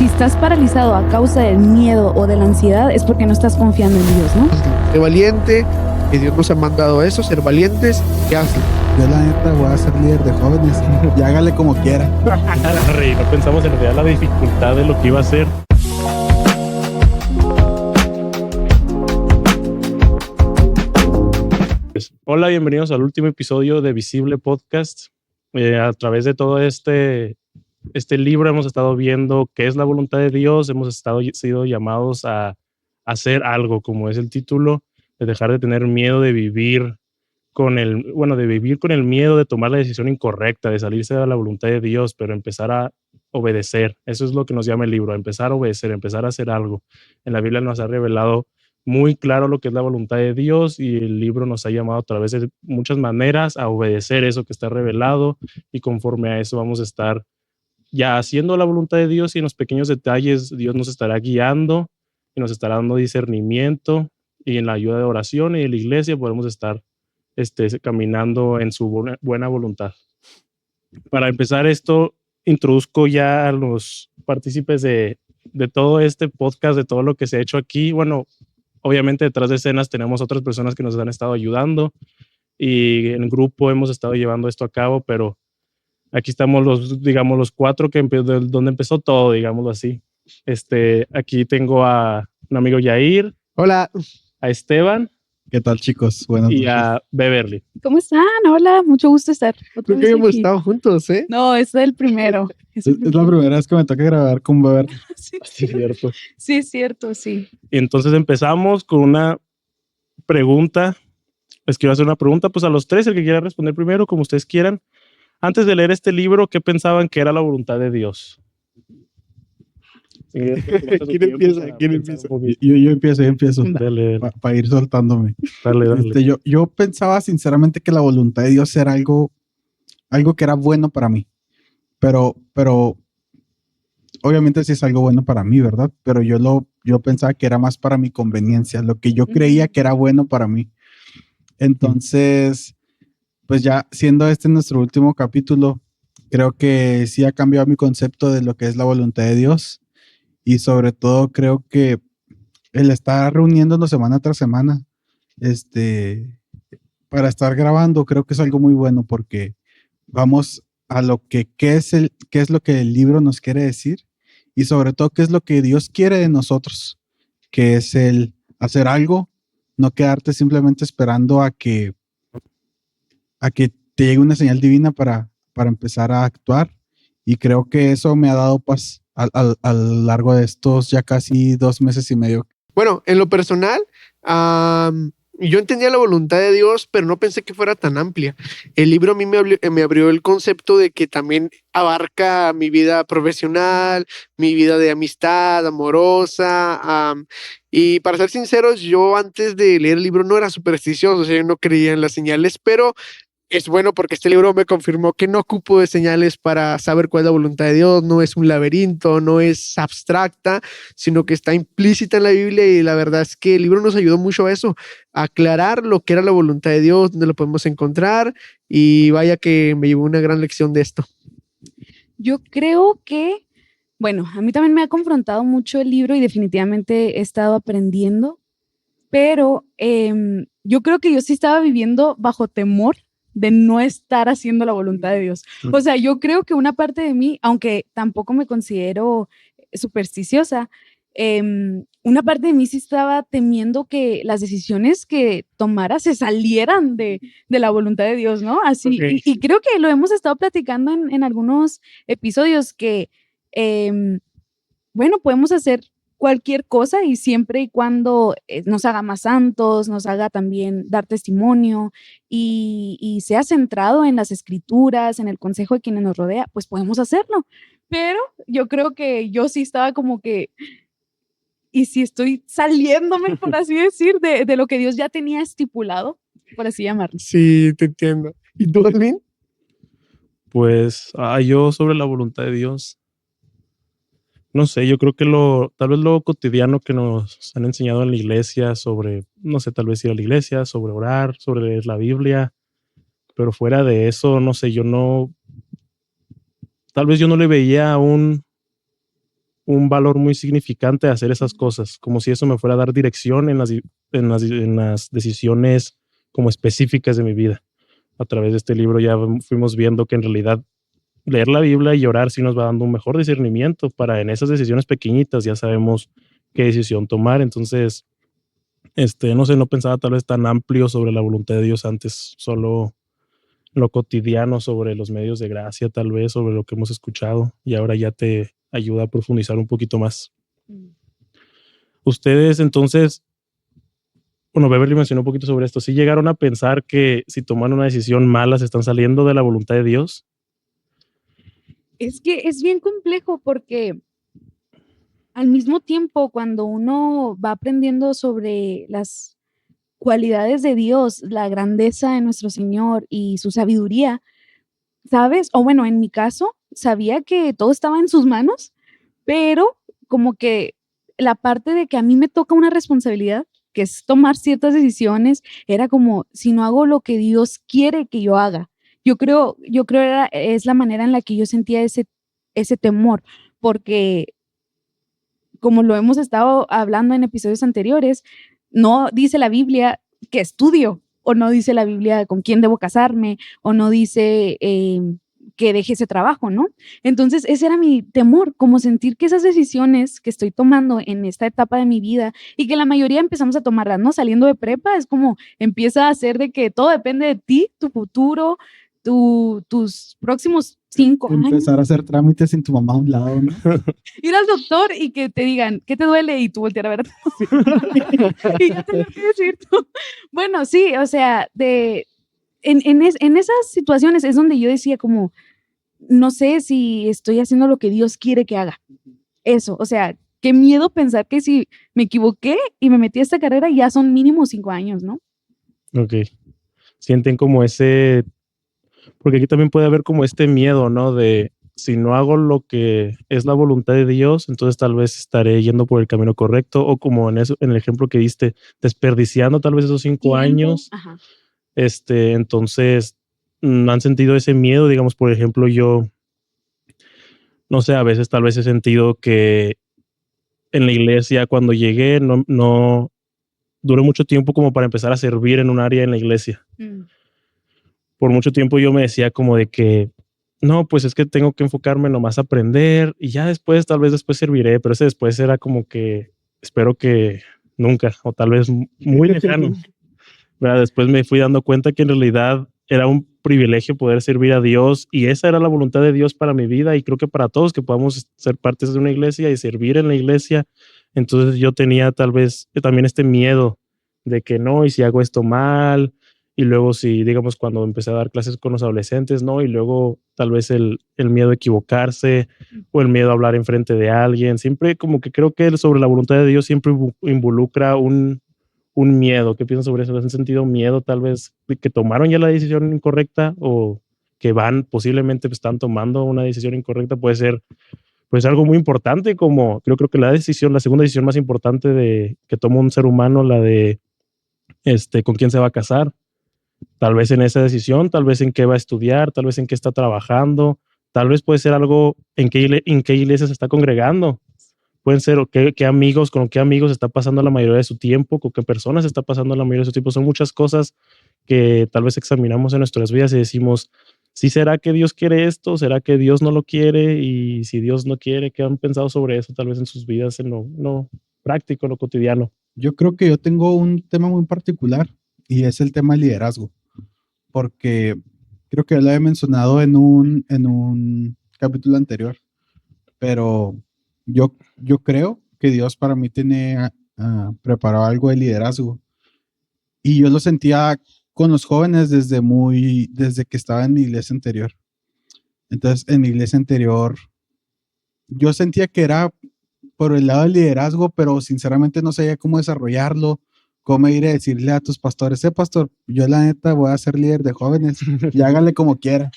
Si estás paralizado a causa del miedo o de la ansiedad, es porque no estás confiando en Dios, ¿no? Sé valiente, que Dios nos ha mandado a eso, ser valientes, y hazlo. Yo la neta voy a ser líder de jóvenes y hágale como quiera. Rey, no pensamos en realidad la dificultad de lo que iba a ser. Pues, hola, bienvenidos al último episodio de Visible Podcast. A través de todo este libro hemos estado viendo qué es la voluntad de Dios, hemos sido llamados a hacer algo, como es el título, de dejar de tener miedo de vivir de vivir con el miedo de tomar la decisión incorrecta, de salirse de la voluntad de Dios, pero empezar a obedecer. Eso es lo que nos llama el libro, a empezar a obedecer, empezar a hacer algo. En la Biblia nos ha revelado muy claro lo que es la voluntad de Dios y el libro nos ha llamado a través de muchas maneras a obedecer eso que está revelado, y conforme a eso vamos a estar ya haciendo la voluntad de Dios, y en los pequeños detalles Dios nos estará guiando y nos estará dando discernimiento, y en la ayuda de oración y de la iglesia podemos estar caminando en su buena voluntad. Para empezar esto, introduzco ya a los partícipes de todo este podcast, de todo lo que se ha hecho aquí. Bueno, obviamente detrás de escenas tenemos otras personas que nos han estado ayudando y en grupo hemos estado llevando esto a cabo, pero aquí estamos los cuatro donde empezó todo, digámoslo así. Aquí tengo a un amigo Yair, Hola. a Esteban. ¿Qué tal, chicos? Buenas y noches. a Beverly. ¿Cómo están? Hola, mucho gusto estar otra Creo que vez hemos aquí. estado juntos, ¿eh? No, es el primero. Es la primera vez que me toca grabar con Beber. Sí, Sí, cierto. sí, es cierto, sí. Y entonces empezamos con una pregunta. Les quiero hacer una pregunta pues a los tres, el que quiera responder primero, como ustedes quieran. Antes de leer este libro, ¿qué pensaban que era la voluntad de Dios? ¿Quién empieza? Yo empiezo Dale, para ir soltándome. dale. Yo pensaba sinceramente que la voluntad de Dios era algo que era bueno para mí. Pero obviamente sí es algo bueno para mí, ¿verdad? Pero yo pensaba que era más para mi conveniencia, lo que yo creía que era bueno para mí. Entonces, pues ya siendo este nuestro último capítulo, creo que sí ha cambiado mi concepto de lo que es la voluntad de Dios, y sobre todo creo que el estar reuniéndonos semana tras semana, para estar grabando, creo que es algo muy bueno porque vamos a lo que qué es lo que el libro nos quiere decir, y sobre todo qué es lo que Dios quiere de nosotros, que es el hacer algo, no quedarte simplemente esperando a que te llegue una señal divina para empezar a actuar. Y creo que eso me ha dado paz a lo largo de estos ya casi 2 meses y medio. Bueno, en lo personal, yo entendía la voluntad de Dios, pero no pensé que fuera tan amplia. El libro a mí me abrió el concepto de que también abarca mi vida profesional, mi vida de amistad, amorosa. Y para ser sinceros, yo antes de leer el libro no era supersticioso, o sea, yo no creía en las señales, pero es bueno porque este libro me confirmó que no ocupo de señales para saber cuál es la voluntad de Dios. No es un laberinto, no es abstracta, sino que está implícita en la Biblia, y la verdad es que el libro nos ayudó mucho a eso, a aclarar lo que era la voluntad de Dios, dónde lo podemos encontrar, y vaya que me llevó una gran lección de esto. Yo creo que, bueno, a mí también me ha confrontado mucho el libro y definitivamente he estado aprendiendo, pero yo creo que yo sí estaba viviendo bajo temor de no estar haciendo la voluntad de Dios. O sea, yo creo que una parte de mí, aunque tampoco me considero supersticiosa, una parte de mí sí estaba temiendo que las decisiones que tomara se salieran de la voluntad de Dios, ¿no? Así, Okay. y creo que lo hemos estado platicando en algunos episodios que, bueno, podemos hacer cualquier cosa y siempre y cuando nos haga más santos, nos haga también dar testimonio y sea centrado en las escrituras, en el consejo de quienes nos rodea, pues podemos hacerlo. Pero yo creo que yo sí estaba como que, y si estoy saliéndome, por así decir, de lo que Dios ya tenía estipulado, por así llamarlo. Sí, te entiendo. ¿Y tú, Alvin? Pues yo sobre la voluntad de Dios, no sé, yo creo que tal vez lo cotidiano que nos han enseñado en la iglesia sobre, no sé, tal vez ir a la iglesia, sobre orar, sobre leer la Biblia, pero fuera de eso, no sé, tal vez yo no le veía un valor muy significante hacer esas cosas, como si eso me fuera a dar dirección en las decisiones como específicas de mi vida. A través de este libro ya fuimos viendo que en realidad leer la Biblia y orar sí nos va dando un mejor discernimiento para en esas decisiones pequeñitas ya sabemos qué decisión tomar. Entonces, no sé, no pensaba tal vez tan amplio sobre la voluntad de Dios antes, solo lo cotidiano sobre los medios de gracia, tal vez sobre lo que hemos escuchado, y ahora ya te ayuda a profundizar un poquito más. Ustedes entonces, bueno, Beverly mencionó un poquito sobre esto, ¿sí llegaron a pensar que si toman una decisión mala se están saliendo de la voluntad de Dios? Es que es bien complejo porque al mismo tiempo, cuando uno va aprendiendo sobre las cualidades de Dios, la grandeza de nuestro Señor y su sabiduría, ¿sabes? O bueno, en mi caso, sabía que todo estaba en sus manos, pero como que la parte de que a mí me toca una responsabilidad, que es tomar ciertas decisiones, era como, si no hago lo que Dios quiere que yo haga. Yo creo es la manera en la que yo sentía ese temor, porque como lo hemos estado hablando en episodios anteriores, no dice la Biblia que estudio, o no dice la Biblia con quién debo casarme, o no dice que deje ese trabajo, ¿no? Entonces, ese era mi temor, como sentir que esas decisiones que estoy tomando en esta etapa de mi vida y que la mayoría empezamos a tomarlas, ¿no? Saliendo de prepa, es como empieza a ser de que todo depende de ti, tu futuro, tus próximos 5 años. Empezar a hacer trámites sin tu mamá a un lado, ¿no? Ir al doctor y que te digan, ¿qué te duele? Y tú voltear a ver. Y ya tener que decir tú. Bueno, sí, o sea, en esas situaciones es donde yo decía como, no sé si estoy haciendo lo que Dios quiere que haga. Eso, o sea, qué miedo pensar que si me equivoqué y me metí a esta carrera ya son mínimo 5 años, ¿no? Ok. Sienten como ese, porque aquí también puede haber como este miedo, ¿no? De si no hago lo que es la voluntad de Dios, entonces tal vez estaré yendo por el camino correcto, o como en eso, en el ejemplo que diste, desperdiciando tal vez esos 5 años. Ajá. Entonces, han sentido ese miedo, digamos, por ejemplo, yo, no sé, a veces tal vez he sentido que en la iglesia cuando llegué no duré mucho tiempo como para empezar a servir en un área en la iglesia. Por mucho tiempo yo me decía como de que, no, pues es que tengo que enfocarme nomás a aprender y ya después, tal vez después serviré, pero ese después era como que espero que nunca, o tal vez muy lejano. ¿Verdad? Después me fui dando cuenta que en realidad era un privilegio poder servir a Dios y esa era la voluntad de Dios para mi vida y creo que para todos que podamos ser partes de una iglesia y servir en la iglesia. Entonces yo tenía tal vez también este miedo de que no, y si hago esto mal, y luego si, digamos, cuando empecé a dar clases con los adolescentes, ¿no? Y luego tal vez el miedo a equivocarse o el miedo a hablar enfrente de alguien. Siempre como que creo que sobre la voluntad de Dios siempre involucra un miedo. ¿Qué piensan sobre eso? ¿Han sentido miedo tal vez de que tomaron ya la decisión incorrecta o que posiblemente están tomando una decisión incorrecta? Puede ser pues algo muy importante como creo que la segunda decisión más importante que toma un ser humano, la de con quién se va a casar. Tal vez en esa decisión, tal vez en qué va a estudiar, tal vez en qué está trabajando, tal vez puede ser algo en qué iglesia se está congregando. Pueden ser con qué amigos está pasando la mayoría de su tiempo, con qué personas está pasando la mayoría de su tiempo. Son muchas cosas que tal vez examinamos en nuestras vidas y decimos, ¿sí será que Dios quiere esto? ¿Será que Dios no lo quiere? Y si Dios no quiere, ¿qué han pensado sobre eso? Tal vez en sus vidas, en lo práctico, en lo cotidiano. Yo creo que yo tengo un tema muy particular y es el tema del liderazgo, porque creo que ya lo había mencionado en un capítulo anterior, pero yo creo que Dios para mí tiene preparado algo de liderazgo y yo lo sentía con los jóvenes desde que estaba en mi iglesia anterior. Entonces, en mi iglesia anterior, yo sentía que era por el lado del liderazgo, pero sinceramente no sabía cómo desarrollarlo, cómo ir a decirle a tus pastores, pastor, yo la neta voy a ser líder de jóvenes y hágale como quiera.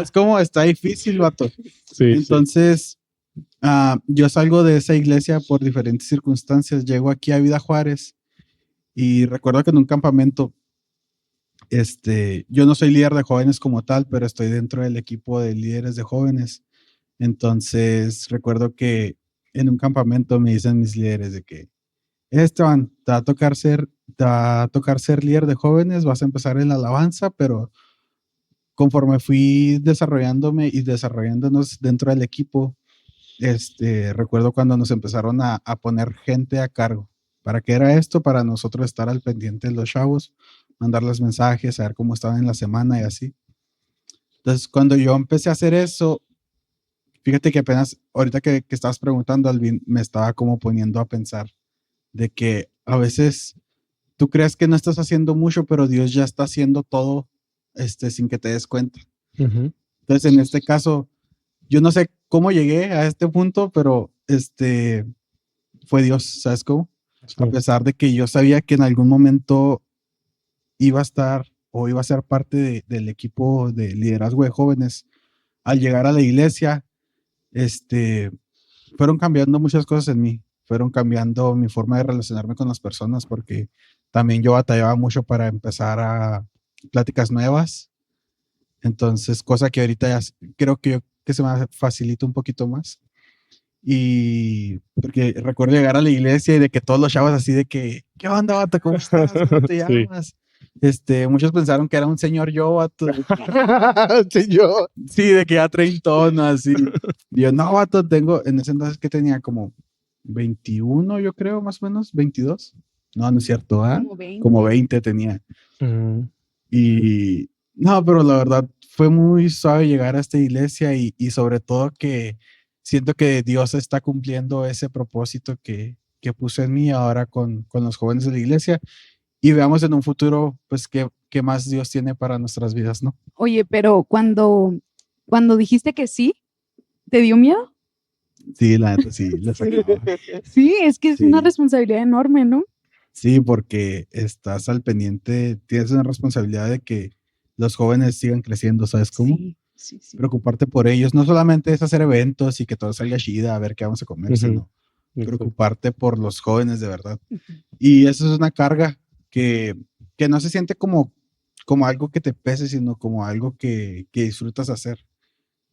Es como está difícil, vato. Sí, entonces, yo salgo de esa iglesia por diferentes circunstancias, llego aquí a Vida Juárez y recuerdo que en un campamento, yo no soy líder de jóvenes como tal, pero estoy dentro del equipo de líderes de jóvenes. Entonces, recuerdo que en un campamento me dicen mis líderes de que, Esteban, te va a tocar ser líder de jóvenes, vas a empezar en la alabanza, pero conforme fui desarrollándome y desarrollándonos dentro del equipo, recuerdo cuando nos empezaron a poner gente a cargo. ¿Para qué era esto? Para nosotros estar al pendiente de los chavos, mandarles mensajes, saber cómo estaban en la semana y así. Entonces, cuando yo empecé a hacer eso, fíjate que apenas, ahorita que estabas preguntando, Alvin, me estaba como poniendo a pensar de que a veces tú crees que no estás haciendo mucho, pero Dios ya está haciendo todo, sin que te des cuenta. Ujú. Entonces, en este caso, yo no sé cómo llegué a este punto, pero fue Dios, ¿sabes cómo? Sí. A pesar de que yo sabía que en algún momento iba a estar o iba a ser parte del equipo de liderazgo de jóvenes, al llegar a la iglesia, fueron cambiando muchas cosas en mí, fueron cambiando mi forma de relacionarme con las personas, porque también yo batallaba mucho para empezar a pláticas nuevas. Entonces, cosa que ahorita ya creo que se me facilita un poquito más. Y porque recuerdo llegar a la iglesia y de que todos los chavos así de que, ¿qué onda, vato? ¿Cómo estás? ¿Cómo te Sí. llamas? Muchos pensaron que era un señor yo, vato. Sí, yo. Sí, de que ya treintón, así. Y yo, no, vato, en ese entonces que tenía como 21, yo creo, más o menos, 22. No, no es cierto, ¿ah? Como 20. Como 20 tenía. Ujú. Y no, pero la verdad fue muy suave llegar a esta iglesia y sobre todo que siento que Dios está cumpliendo ese propósito que puso en mí ahora con los jóvenes de la iglesia y veamos en un futuro, pues, qué más Dios tiene para nuestras vidas, ¿no? Oye, pero cuando dijiste que sí, ¿te dio miedo? Sí, la neta, sí, le sacaba. Sí, es que es una Sí. responsabilidad enorme, ¿no? Sí, porque estás al pendiente, tienes una responsabilidad de que los jóvenes sigan creciendo, ¿sabes cómo? Sí. Preocuparte por ellos, no solamente es hacer eventos y que todo salga chida, a ver qué vamos a comer, Ujú. sino Exacto. preocuparte por los jóvenes de verdad. Ujú. Y eso es una carga que no se siente como algo que te pese, sino como algo que disfrutas hacer.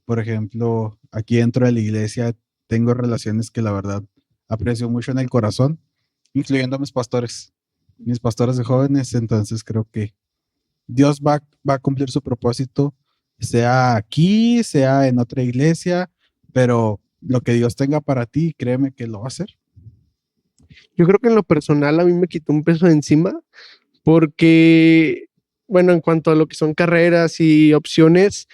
Por ejemplo, aquí dentro de la iglesia tengo relaciones que la verdad aprecio mucho en el corazón, incluyendo a mis pastores de jóvenes, entonces creo que Dios va a cumplir su propósito, sea aquí, sea en otra iglesia, pero lo que Dios tenga para ti, créeme que lo va a hacer. Yo creo que en lo personal a mí me quitó un peso de encima porque, bueno, en cuanto a lo que son carreras y opciones,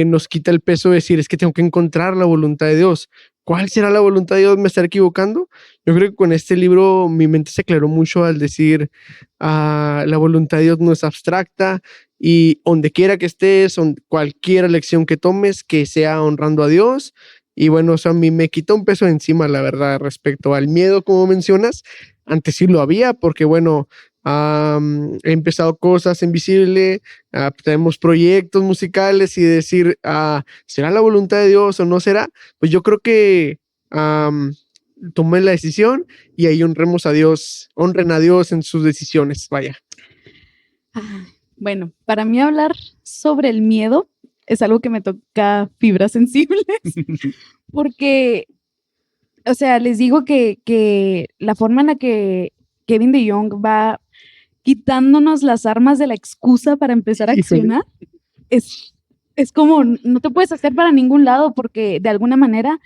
nos quita el peso de decir, es que tengo que encontrar la voluntad de Dios. ¿Cuál será la voluntad de Dios? ¿Me estaré equivocando? Yo creo que con este libro mi mente se aclaró mucho al decir, la voluntad de Dios no es abstracta y donde quiera que estés, cualquier elección que tomes, que sea honrando a Dios. Y bueno, o sea, a mí me quitó un peso de encima, la verdad, respecto al miedo, como mencionas. Antes sí lo había, porque bueno, he empezado cosas en Visible, tenemos proyectos musicales y decir, ¿será la voluntad de Dios o no será? Pues yo creo que tomé la decisión y ahí honren a Dios en sus decisiones, vaya. Bueno, para mí hablar sobre el miedo es algo que me toca fibras sensibles, porque, o sea, les digo que la forma en la que Kevin de Jong va quitándonos las armas de la excusa para empezar a Híjole. accionar es como no te puedes hacer para ningún lado porque de alguna manera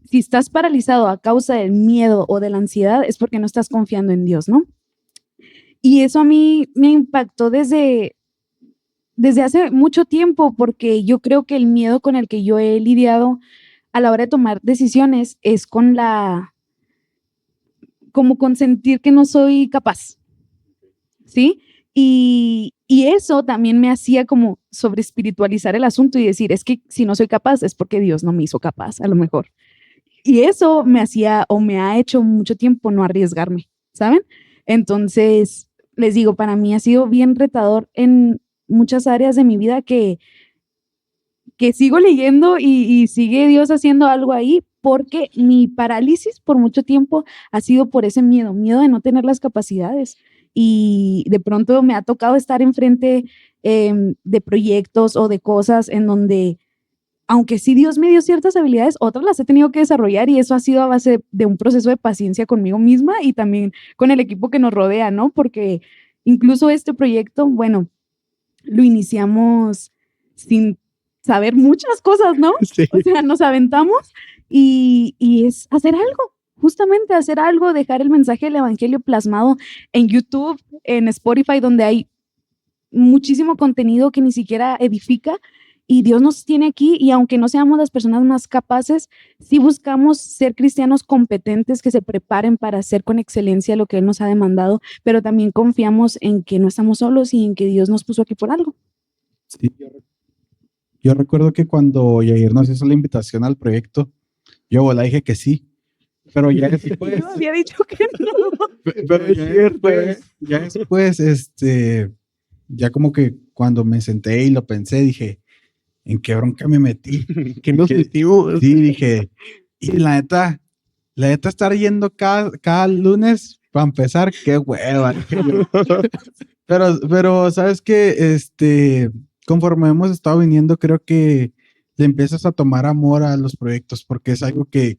si estás paralizado a causa del miedo o de la ansiedad es porque no estás confiando en Dios, ¿no? Y eso a mí me impactó desde hace mucho tiempo porque yo creo que el miedo con el que yo he lidiado a la hora de tomar decisiones es como con sentir que no soy capaz, ¿sí? Y eso también me hacía como sobre espiritualizar el asunto y decir, es que si no soy capaz es porque Dios no me hizo capaz, a lo mejor. Y eso me hacía o me ha hecho mucho tiempo no arriesgarme, ¿saben? Entonces, les digo, para mí ha sido bien retador en muchas áreas de mi vida que sigo leyendo y sigue Dios haciendo algo ahí porque mi parálisis por mucho tiempo ha sido por ese miedo de no tener las capacidades. Y de pronto me ha tocado estar enfrente de proyectos o de cosas en donde aunque sí Dios me dio ciertas habilidades, otras las he tenido que desarrollar y eso ha sido a base de un proceso de paciencia conmigo misma y también con el equipo que nos rodea, ¿no? Porque incluso este proyecto, bueno, lo iniciamos sin saber muchas cosas, ¿no? Sí. O sea, nos aventamos y es hacer algo, justamente hacer algo, dejar el mensaje del evangelio plasmado en YouTube, en Spotify, donde hay muchísimo contenido que ni siquiera edifica y Dios nos tiene aquí y aunque no seamos las personas más capaces, sí buscamos ser cristianos competentes que se preparen para hacer con excelencia lo que Él nos ha demandado, pero también confiamos en que no estamos solos y en que Dios nos puso aquí por algo. Sí, yo recuerdo que cuando Yair nos hizo la invitación al proyecto, yo la dije que sí, pero ya después, Yo había dicho que no. pero ya después, ya como que cuando me senté y lo pensé, dije, ¿en qué bronca me metí? Que nos Que- metimos. Sí, dije, y la neta estar yendo cada lunes, para empezar, qué hueva. dije yo. Pero, ¿sabes qué? Conforme hemos estado viniendo, creo que le empiezas a tomar amor a los proyectos, porque es algo que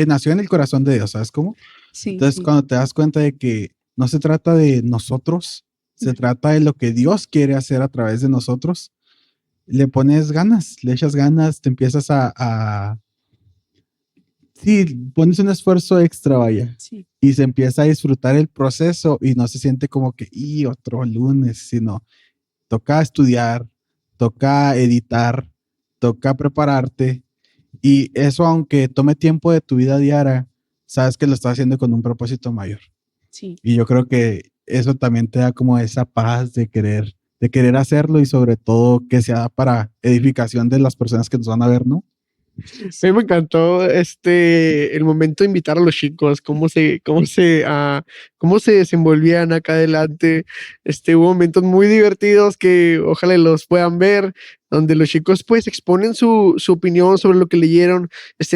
nació en el corazón de Dios, ¿sabes cómo? Sí, Entonces, sí. cuando te das cuenta de que no se trata de nosotros, se trata de lo que Dios quiere hacer a través de nosotros, le pones ganas, le echas ganas, te empiezas sí, pones un esfuerzo extra, vaya, Sí. y se empieza a disfrutar el proceso y no se siente como que, y otro lunes, sino toca estudiar, toca editar, toca prepararte, y eso, aunque tome tiempo de tu vida diaria, sabes que lo estás haciendo con un propósito mayor. Sí. Y yo creo que eso también te da como esa paz de querer hacerlo y sobre todo que sea para edificación de las personas que nos van a ver, ¿no? A mí me encantó el momento de invitar a los chicos, cómo se desenvolvían acá adelante. Hubo momentos muy divertidos que ojalá los puedan ver, donde los chicos pues exponen su opinión sobre lo que leyeron.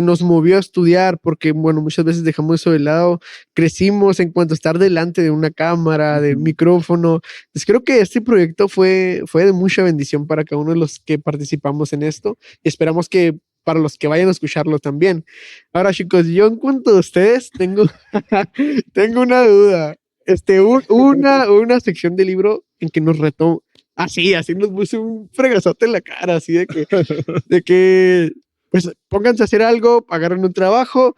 Nos movió a estudiar porque, bueno, muchas veces dejamos eso de lado. Crecimos en cuanto a estar delante de una cámara, de un Ujú. micrófono. Pues creo que este proyecto fue de mucha bendición para cada uno de los que participamos en esto. Y esperamos que para los que vayan a escucharlo también. Ahora, chicos, yo en cuanto a ustedes tengo una duda. Una sección de libro en que nos retó, así nos puso un fregazote en la cara, así de que, pues, pónganse a hacer algo, agarren un trabajo,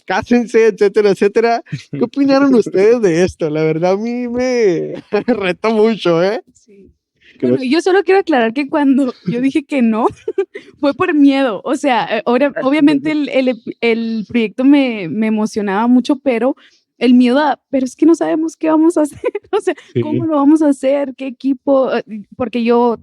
cásense, etcétera, etcétera. ¿Qué opinaron ustedes de esto? La verdad, a mí me retó mucho, ¿eh? Sí. Bueno, yo solo quiero aclarar que cuando yo dije que no, fue por miedo. O sea, obviamente el proyecto me emocionaba mucho, pero el miedo pero es que no sabemos qué vamos a hacer. O sea, Sí. ¿cómo lo vamos a hacer? ¿Qué equipo? Porque yo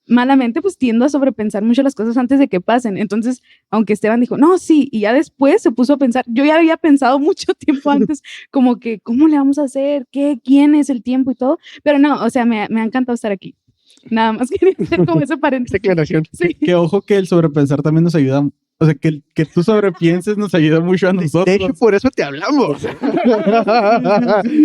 malamente pues tiendo a sobrepensar mucho las cosas antes de que pasen. Entonces, aunque Esteban dijo, no, sí, y ya después se puso a pensar, yo ya había pensado mucho tiempo antes, como que, ¿cómo le vamos a hacer? ¿Quién es el tiempo y todo? Pero no, o sea, me ha encantado estar aquí. Nada más quería hacer como ese Esta paréntesis. aclaración. Sí. Que ojo que el sobrepensar también nos ayuda, o sea, que tú sobrepienses nos ayuda mucho a De nosotros. hecho, por eso te hablamos.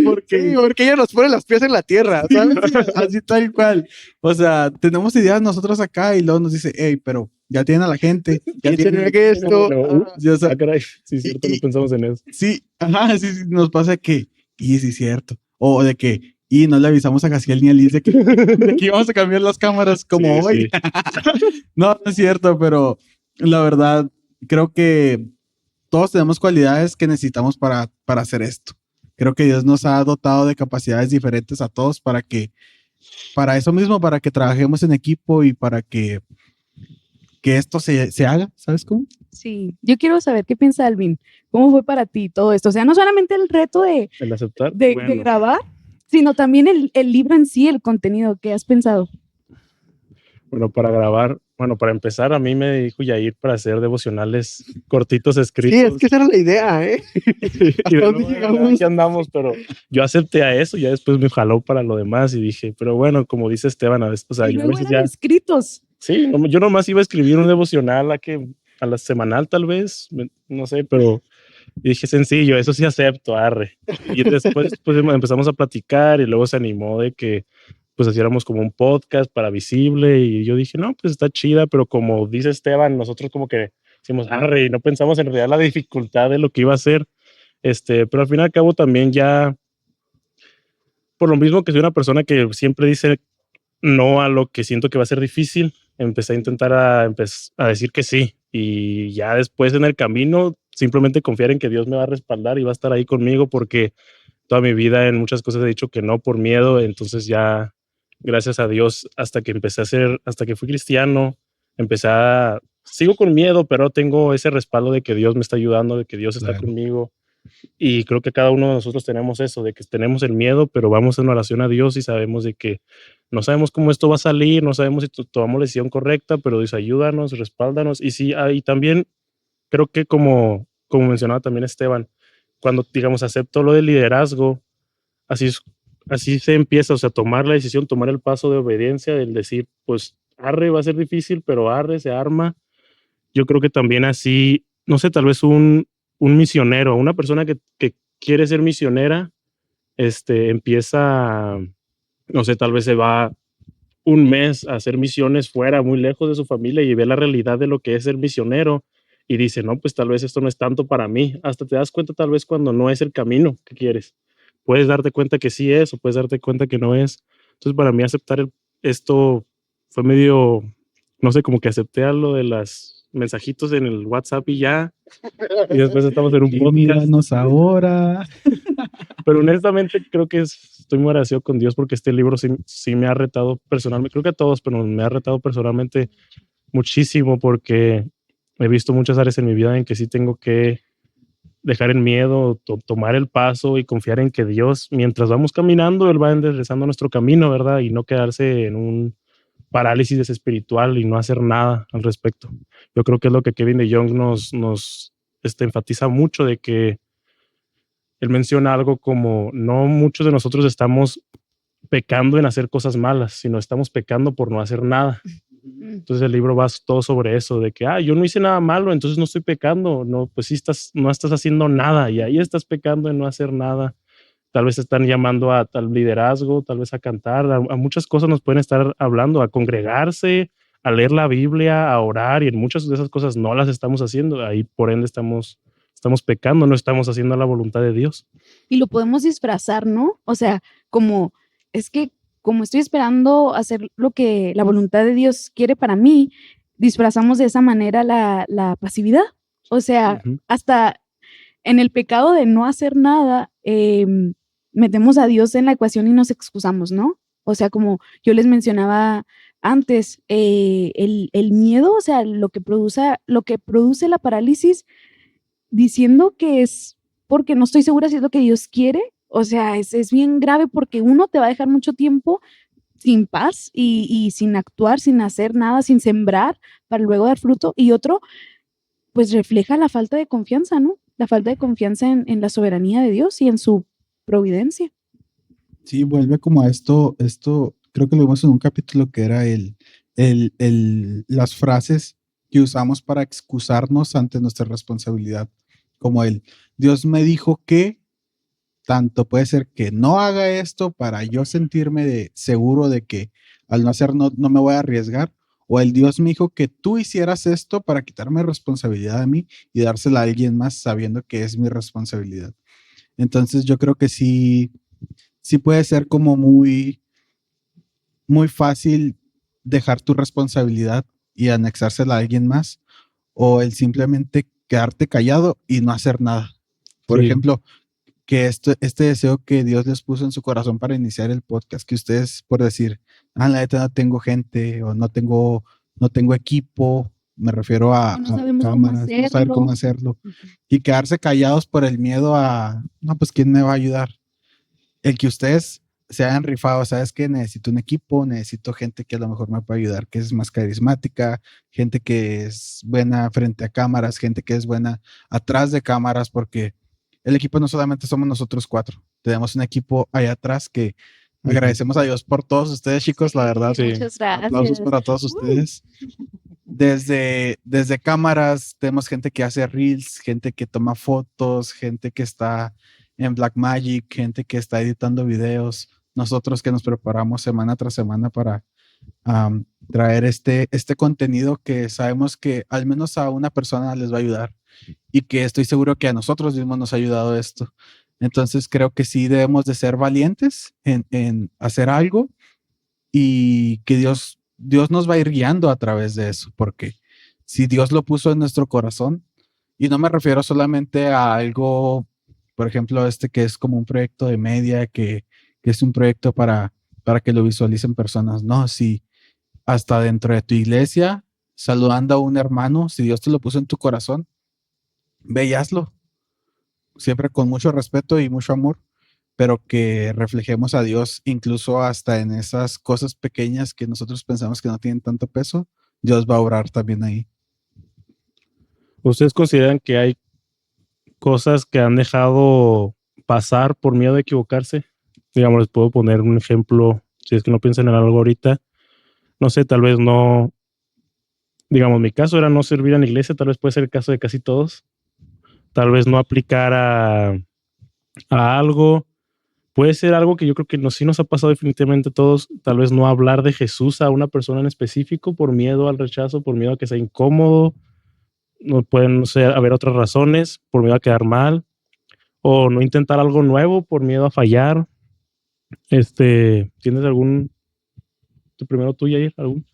Porque- Sí, porque ella nos pone las pies en la tierra, ¿sabes? Así tal cual. O sea, tenemos ideas nosotros acá y luego nos dice, hey, pero ya tienen a la gente, ya Ya tienen tenía que esto. Sí, o sea, Ah, caray, sí, es cierto, no y- pensamos en eso. sí, ajá, sí, nos pasa que, y sí, cierto. O de que, y no le avisamos a Gaciel ni a Liz de que íbamos a cambiar las cámaras como Sí, hoy. sí. No, no es cierto, pero la verdad, creo que todos tenemos cualidades que necesitamos para hacer esto. Creo que Dios nos ha dotado de capacidades diferentes a todos para eso mismo, para que trabajemos en equipo y para que esto se haga, ¿sabes cómo? Sí, yo quiero saber qué piensa Alvin. ¿Cómo fue para ti todo esto? O sea, no solamente el reto de, El aceptar. de Bueno, grabar, sino también el libro en sí, el contenido que has pensado. bueno, para grabar, bueno, para empezar, a mí me dijo Yair para hacer devocionales cortitos Sí, escritos. es que esa era la idea, ¿eh? Y ¿Hasta de dónde nuevo, llegamos? aquí andamos, pero yo acepté a eso, ya después me jaló para lo demás y dije, pero bueno, como dice Esteban, a veces, o sea, Y yo a luego veces eran ya, escritos. sí, yo nomás iba a escribir un devocional a la semanal tal vez, no sé, pero dije sencillo, eso sí acepto, arre. Y después pues empezamos a platicar y luego se animó de que pues hiciéramos como un podcast para Visible, y yo dije, no, pues está chida, pero como dice Esteban, nosotros como que decimos, arre, y no pensamos en realidad la dificultad de lo que iba a ser, pero al fin y al cabo también ya, por lo mismo que soy una persona que siempre dice no a lo que siento que va a ser difícil, empecé a intentar a decir que sí, y ya después en el camino simplemente confiar en que Dios me va a respaldar y va a estar ahí conmigo, porque toda mi vida en muchas cosas he dicho que no por miedo, entonces ya gracias a Dios hasta que fui cristiano, sigo con miedo, pero tengo ese respaldo de que Dios me está ayudando, de que Dios está Claro. conmigo, y creo que cada uno de nosotros tenemos eso, de que tenemos el miedo, pero vamos en oración a Dios y sabemos de que no sabemos cómo esto va a salir, no sabemos si tomamos la decisión correcta, pero Dios ayúdanos, respáldanos. Y sí, y también creo que como mencionaba también Esteban, cuando digamos acepto lo del liderazgo, así es, así se empieza, o sea, tomar la decisión, tomar el paso de obediencia, del decir, pues arre, va a ser difícil, pero arre, se arma. Yo creo que también así, no sé, tal vez un misionero, una persona que quiere ser misionera, empieza, no sé, tal vez se va un mes a hacer misiones fuera, muy lejos de su familia y ve la realidad de lo que es ser misionero y dice, no, pues tal vez esto no es tanto para mí. Hasta te das cuenta tal vez cuando no es el camino que quieres. Puedes darte cuenta que sí es o puedes darte cuenta que no es. Entonces para mí aceptar esto fue medio, no sé, como que acepté a lo de las mensajitos en el WhatsApp y ya. Y después estamos en un Y podcast. míranos ahora. Pero honestamente creo que estoy muy agradecido con Dios porque este libro sí me ha retado personalmente, creo que a todos, pero me ha retado personalmente muchísimo porque he visto muchas áreas en mi vida en que sí tengo que dejar el miedo, tomar el paso y confiar en que Dios, mientras vamos caminando, Él va enderezando nuestro camino, ¿verdad? Y no quedarse en un parálisis espiritual y no hacer nada al respecto. Yo creo que es lo que Kevin de Jong nos enfatiza mucho, de que él menciona algo como, no muchos de nosotros estamos pecando en hacer cosas malas, sino estamos pecando por no hacer nada. Entonces el libro va todo sobre eso, de que, yo no hice nada malo, entonces no estoy pecando. No, pues sí no estás haciendo nada y ahí estás pecando en no hacer nada. Tal vez están llamando al liderazgo, tal vez a cantar, a muchas cosas nos pueden estar hablando, a congregarse, a leer la Biblia, a orar, y en muchas de esas cosas no las estamos haciendo. Ahí por ende estamos pecando, no estamos haciendo la voluntad de Dios. Y lo podemos disfrazar, ¿no? O sea, como es que como estoy esperando hacer lo que la voluntad de Dios quiere para mí, disfrazamos de esa manera la pasividad. O sea, Ujú. hasta en el pecado de no hacer nada, metemos a Dios en la ecuación y nos excusamos, ¿no? O sea, como yo les mencionaba antes, el miedo, o sea, lo que produce la parálisis, diciendo que es porque no estoy segura si es lo que Dios quiere. O sea, es bien grave porque uno te va a dejar mucho tiempo sin paz y sin actuar, sin hacer nada, sin sembrar para luego dar fruto. Y otro, pues refleja la falta de confianza, ¿no? La falta de confianza en la soberanía de Dios y en su providencia. Sí, vuelve como a esto, creo que lo vimos en un capítulo que era las frases que usamos para excusarnos ante nuestra responsabilidad, como Dios me dijo que, tanto puede ser que no haga esto para yo sentirme seguro de que al no hacer no me voy a arriesgar, o el Dios me dijo que tú hicieras esto para quitarme responsabilidad a mí y dársela a alguien más sabiendo que es mi responsabilidad. Entonces yo creo que sí puede ser como muy, muy fácil dejar tu responsabilidad y anexársela a alguien más, o el simplemente quedarte callado y no hacer nada. Por Sí. ejemplo, que este deseo que Dios les puso en su corazón para iniciar el podcast, que ustedes por decir, la neta no tengo gente o no tengo equipo, me refiero a No sabemos cómo cámaras, no saber cómo hacerlo, Uh-huh. y quedarse callados por el miedo a, no, pues ¿quién me va a ayudar? El que ustedes se hayan rifado, sabes que necesito un equipo, necesito gente que a lo mejor me pueda ayudar, que es más carismática, gente que es buena frente a cámaras, gente que es buena atrás de cámaras, porque el equipo no solamente somos nosotros cuatro, tenemos un equipo allá atrás que agradecemos a Dios por todos ustedes, chicos, la verdad. Sí. Muchas gracias. Aplausos para todos ustedes. Desde cámaras, tenemos gente que hace reels, gente que toma fotos, gente que está en Blackmagic, gente que está editando videos, nosotros que nos preparamos semana tras semana para traer este contenido que sabemos que al menos a una persona les va a ayudar y que estoy seguro que a nosotros mismos nos ha ayudado esto. Entonces creo que sí debemos de ser valientes en hacer algo y que Dios nos va a ir guiando a través de eso, porque si Dios lo puso en nuestro corazón, y no me refiero solamente a algo, por ejemplo, que es como un proyecto de media, que es un proyecto para que lo visualicen personas, no, si hasta dentro de tu iglesia, saludando a un hermano, si Dios te lo puso en tu corazón, ve y hazlo, siempre con mucho respeto y mucho amor, pero que reflejemos a Dios incluso hasta en esas cosas pequeñas que nosotros pensamos que no tienen tanto peso, Dios va a obrar también ahí. ¿Ustedes consideran que hay cosas que han dejado pasar por miedo de equivocarse? Digamos, les puedo poner un ejemplo, si es que no piensan en algo ahorita. No sé, tal vez no, digamos, mi caso era no servir en la iglesia, tal vez puede ser el caso de casi todos. Tal vez no aplicar a algo. Puede ser algo que yo creo que sí nos ha pasado definitivamente a todos, tal vez no hablar de Jesús a una persona en específico por miedo al rechazo, por miedo a que sea incómodo, no pueden haber otras razones, por miedo a quedar mal, o no intentar algo nuevo por miedo a fallar. ¿Tienes primero tú, Yair, algún?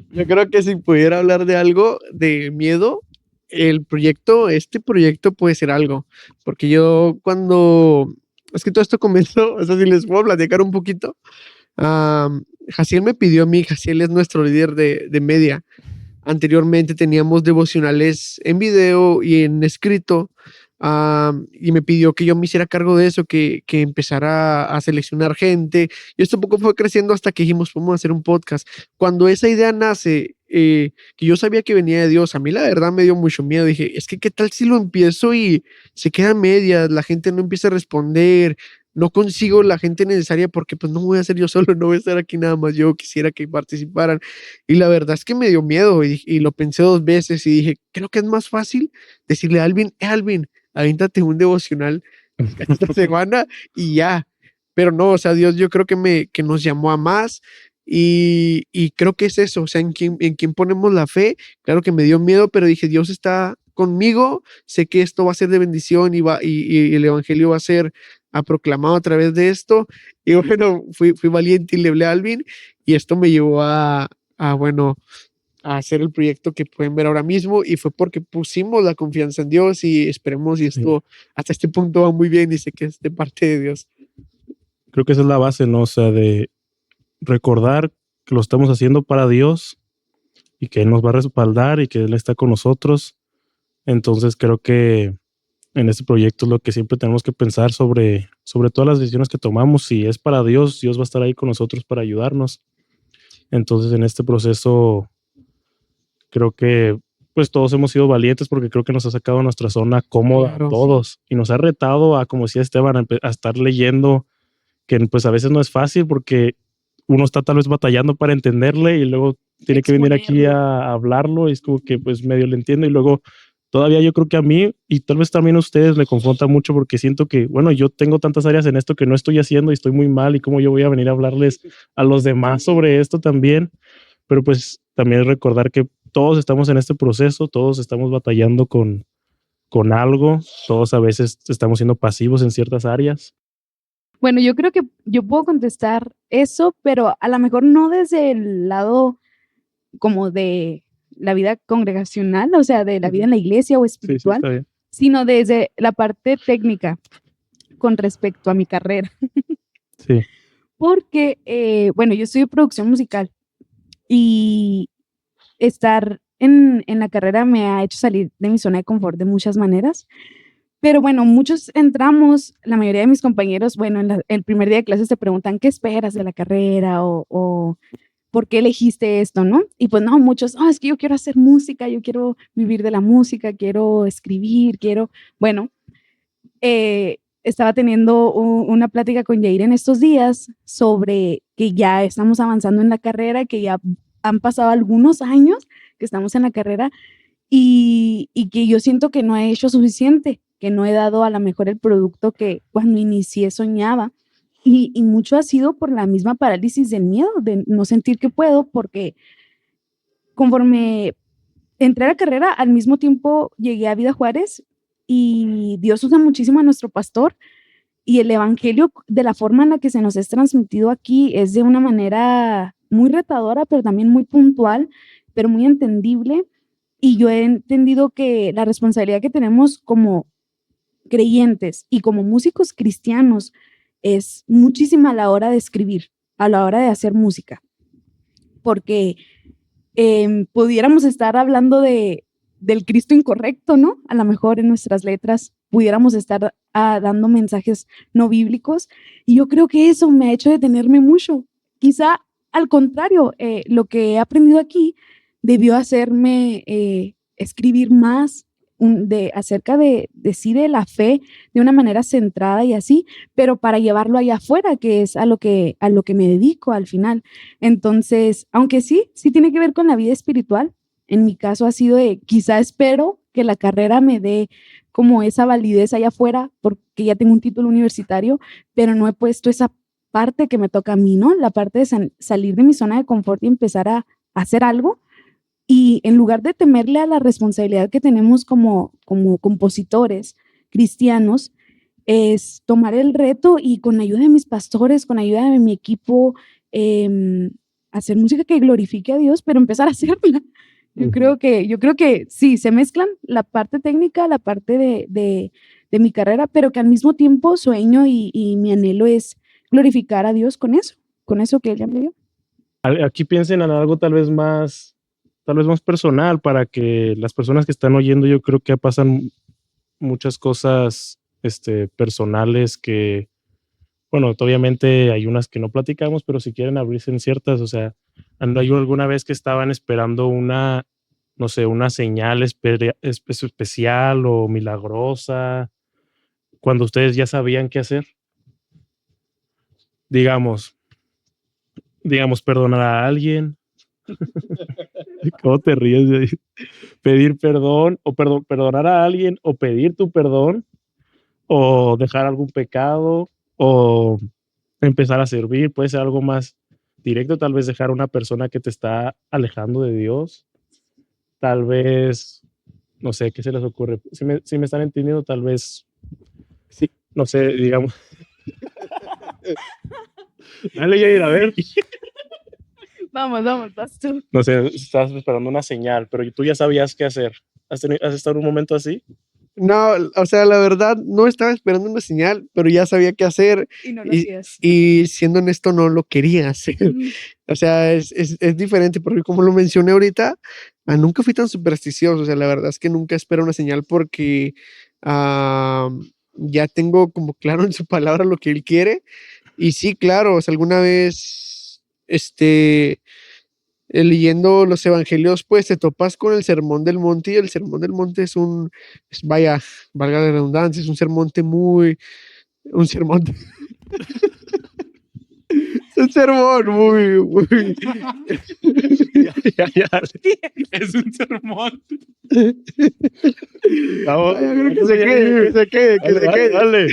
Yo creo que si pudiera hablar de algo de miedo, este proyecto puede ser algo, porque es que todo esto comenzó, o sea, si les puedo platicar un poquito, Jaciel me pidió a mí, Jaciel es nuestro líder de media. Anteriormente teníamos devocionales en video y en escrito, y me pidió que yo me hiciera cargo de eso, que empezara a seleccionar gente. Y esto poco fue creciendo hasta que dijimos, vamos a hacer un podcast. Cuando esa idea nace, que yo sabía que venía de Dios, a mí la verdad me dio mucho miedo. Dije, es que qué tal si lo empiezo y se queda a medias, la gente no empieza a responder, no consigo la gente necesaria porque pues no voy a ser yo solo, no voy a estar aquí nada más yo, quisiera que participaran. Y la verdad es que me dio miedo y lo pensé 2 veces y dije, creo que es más fácil decirle a Alvin, Alvin, aviéntate un devocional esta semana y ya. Pero no, o sea, Dios yo creo que nos llamó a más y creo que es eso, o sea, en quién ponemos la fe. Claro que me dio miedo, pero dije, Dios está conmigo, sé que esto va a ser de bendición y el evangelio va a ser proclamado a través de esto. Y bueno, fui valiente y le hablé a Alvin y esto me llevó bueno, a hacer el proyecto que pueden ver ahora mismo y fue porque pusimos la confianza en Dios y esperemos y esto hasta este punto va muy bien y sé que es de parte de Dios. Creo que esa es la base, ¿no? O sea, de recordar que lo estamos haciendo para Dios y que Él nos va a respaldar y que Él está con nosotros. Entonces creo que en este proyecto es lo que siempre tenemos que pensar sobre todas las decisiones que tomamos. Si es para Dios, Dios va a estar ahí con nosotros para ayudarnos. Entonces en este proceso creo que pues todos hemos sido valientes porque creo que nos ha sacado de nuestra zona cómoda Claro, a todos y nos ha retado a, como decía Esteban, a estar leyendo, que pues a veces no es fácil porque uno está tal vez batallando para entenderle y luego tiene que venir aquí a hablarlo y es como que pues medio le entiendo y luego todavía yo creo que a mí y tal vez también a ustedes me confronta mucho porque siento que, bueno, yo tengo tantas áreas en esto que no estoy haciendo y estoy muy mal y cómo yo voy a venir a hablarles a los demás sobre esto también, pero pues también es recordar que todos estamos en este proceso, todos estamos batallando con algo, todos a veces estamos siendo pasivos en ciertas áreas. Bueno, yo creo que yo puedo contestar eso, pero a lo mejor no desde el lado como de la vida congregacional, o sea, de la vida en la iglesia o Sí, espiritual, está bien. sino desde la parte técnica con respecto a mi carrera. Sí. Porque, bueno, yo estudio producción musical y estar en la carrera me ha hecho salir de mi zona de confort de muchas maneras. Pero bueno, muchos entramos, la mayoría de mis compañeros, bueno, el primer día de clases te preguntan qué esperas de la carrera o por qué elegiste esto, ¿no? Y pues no, muchos, es que yo quiero hacer música, yo quiero vivir de la música, quiero escribir, bueno, estaba teniendo una plática con Yair en estos días sobre que ya estamos avanzando en la carrera, que ya han pasado algunos años que estamos en la carrera y que yo siento que no he hecho suficiente, que no he dado a lo mejor el producto que cuando inicié soñaba. Y mucho ha sido por la misma parálisis del miedo, de no sentir que puedo, porque conforme entré a la carrera, al mismo tiempo llegué a Vida Juárez y Dios usa muchísimo a nuestro pastor y el evangelio de la forma en la que se nos es transmitido aquí es de una manera muy retadora, pero también muy puntual, pero muy entendible. Y yo he entendido que la responsabilidad que tenemos como creyentes y como músicos cristianos es muchísima a la hora de escribir, a la hora de hacer música, porque pudiéramos estar hablando del Cristo incorrecto, ¿no? A lo mejor en nuestras letras pudiéramos estar dando mensajes no bíblicos y yo creo que eso me ha hecho detenerme mucho. Quizá al contrario, lo que he aprendido aquí debió hacerme escribir más acerca sí, de la fe de una manera centrada y así, pero para llevarlo allá afuera, que es a lo que me dedico al final. Entonces, aunque sí tiene que ver con la vida espiritual, en mi caso ha sido de quizá espero que la carrera me dé como esa validez allá afuera, porque ya tengo un título universitario, pero no he puesto esa parte que me toca a mí, ¿no? La parte de salir de mi zona de confort y empezar a hacer algo. Y en lugar de temerle a la responsabilidad que tenemos como compositores cristianos, es tomar el reto y con ayuda de mis pastores, con ayuda de mi equipo, hacer música que glorifique a Dios, pero empezar a hacerla. Yo creo que sí, se mezclan la parte técnica, la parte de mi carrera, pero que al mismo tiempo sueño y mi anhelo es glorificar a Dios con eso que Él ya me dio. Aquí piensen en algo tal vez más personal para que las personas que están oyendo, yo creo que pasan muchas cosas personales que, bueno, obviamente hay unas que no platicamos, pero si quieren abrirse en ciertas, o sea, hay alguna vez que estaban esperando una, no sé, una señal especial o milagrosa, cuando ustedes ya sabían qué hacer. Digamos, perdonar a alguien. ¿Cómo te ríes de ahí? Pedir perdón o perdonar a alguien o pedir tu perdón o dejar algún pecado o empezar a servir. Puede ser algo más directo, tal vez dejar a una persona que te está alejando de Dios. Tal vez, no sé, ¿qué se les ocurre? Si me están entendiendo, tal vez, Sí. no sé, digamos. Dale, Yair, a ver. Vamos, vas tú. No sé, estás esperando una señal, pero tú ya sabías qué hacer. ¿Has estado en un momento así? No, o sea, la verdad, no estaba esperando una señal, pero ya sabía qué hacer Y no lo y, hacías. y siendo honesto, no lo quería hacer. O sea, es diferente porque como lo mencioné ahorita, nunca fui tan supersticioso. O sea, la verdad es que nunca espero una señal porque ah, ya tengo como claro en su palabra lo que él quiere. Y sí, claro, o sea, alguna vez, leyendo los evangelios, pues te topas con el Sermón del Monte y el Sermón del Monte vaya, valga la redundancia, es un sermón un sermón, es un sermón muy, Ya. Es un sermón. Vamos, Vaya, creo que se quede. Dale.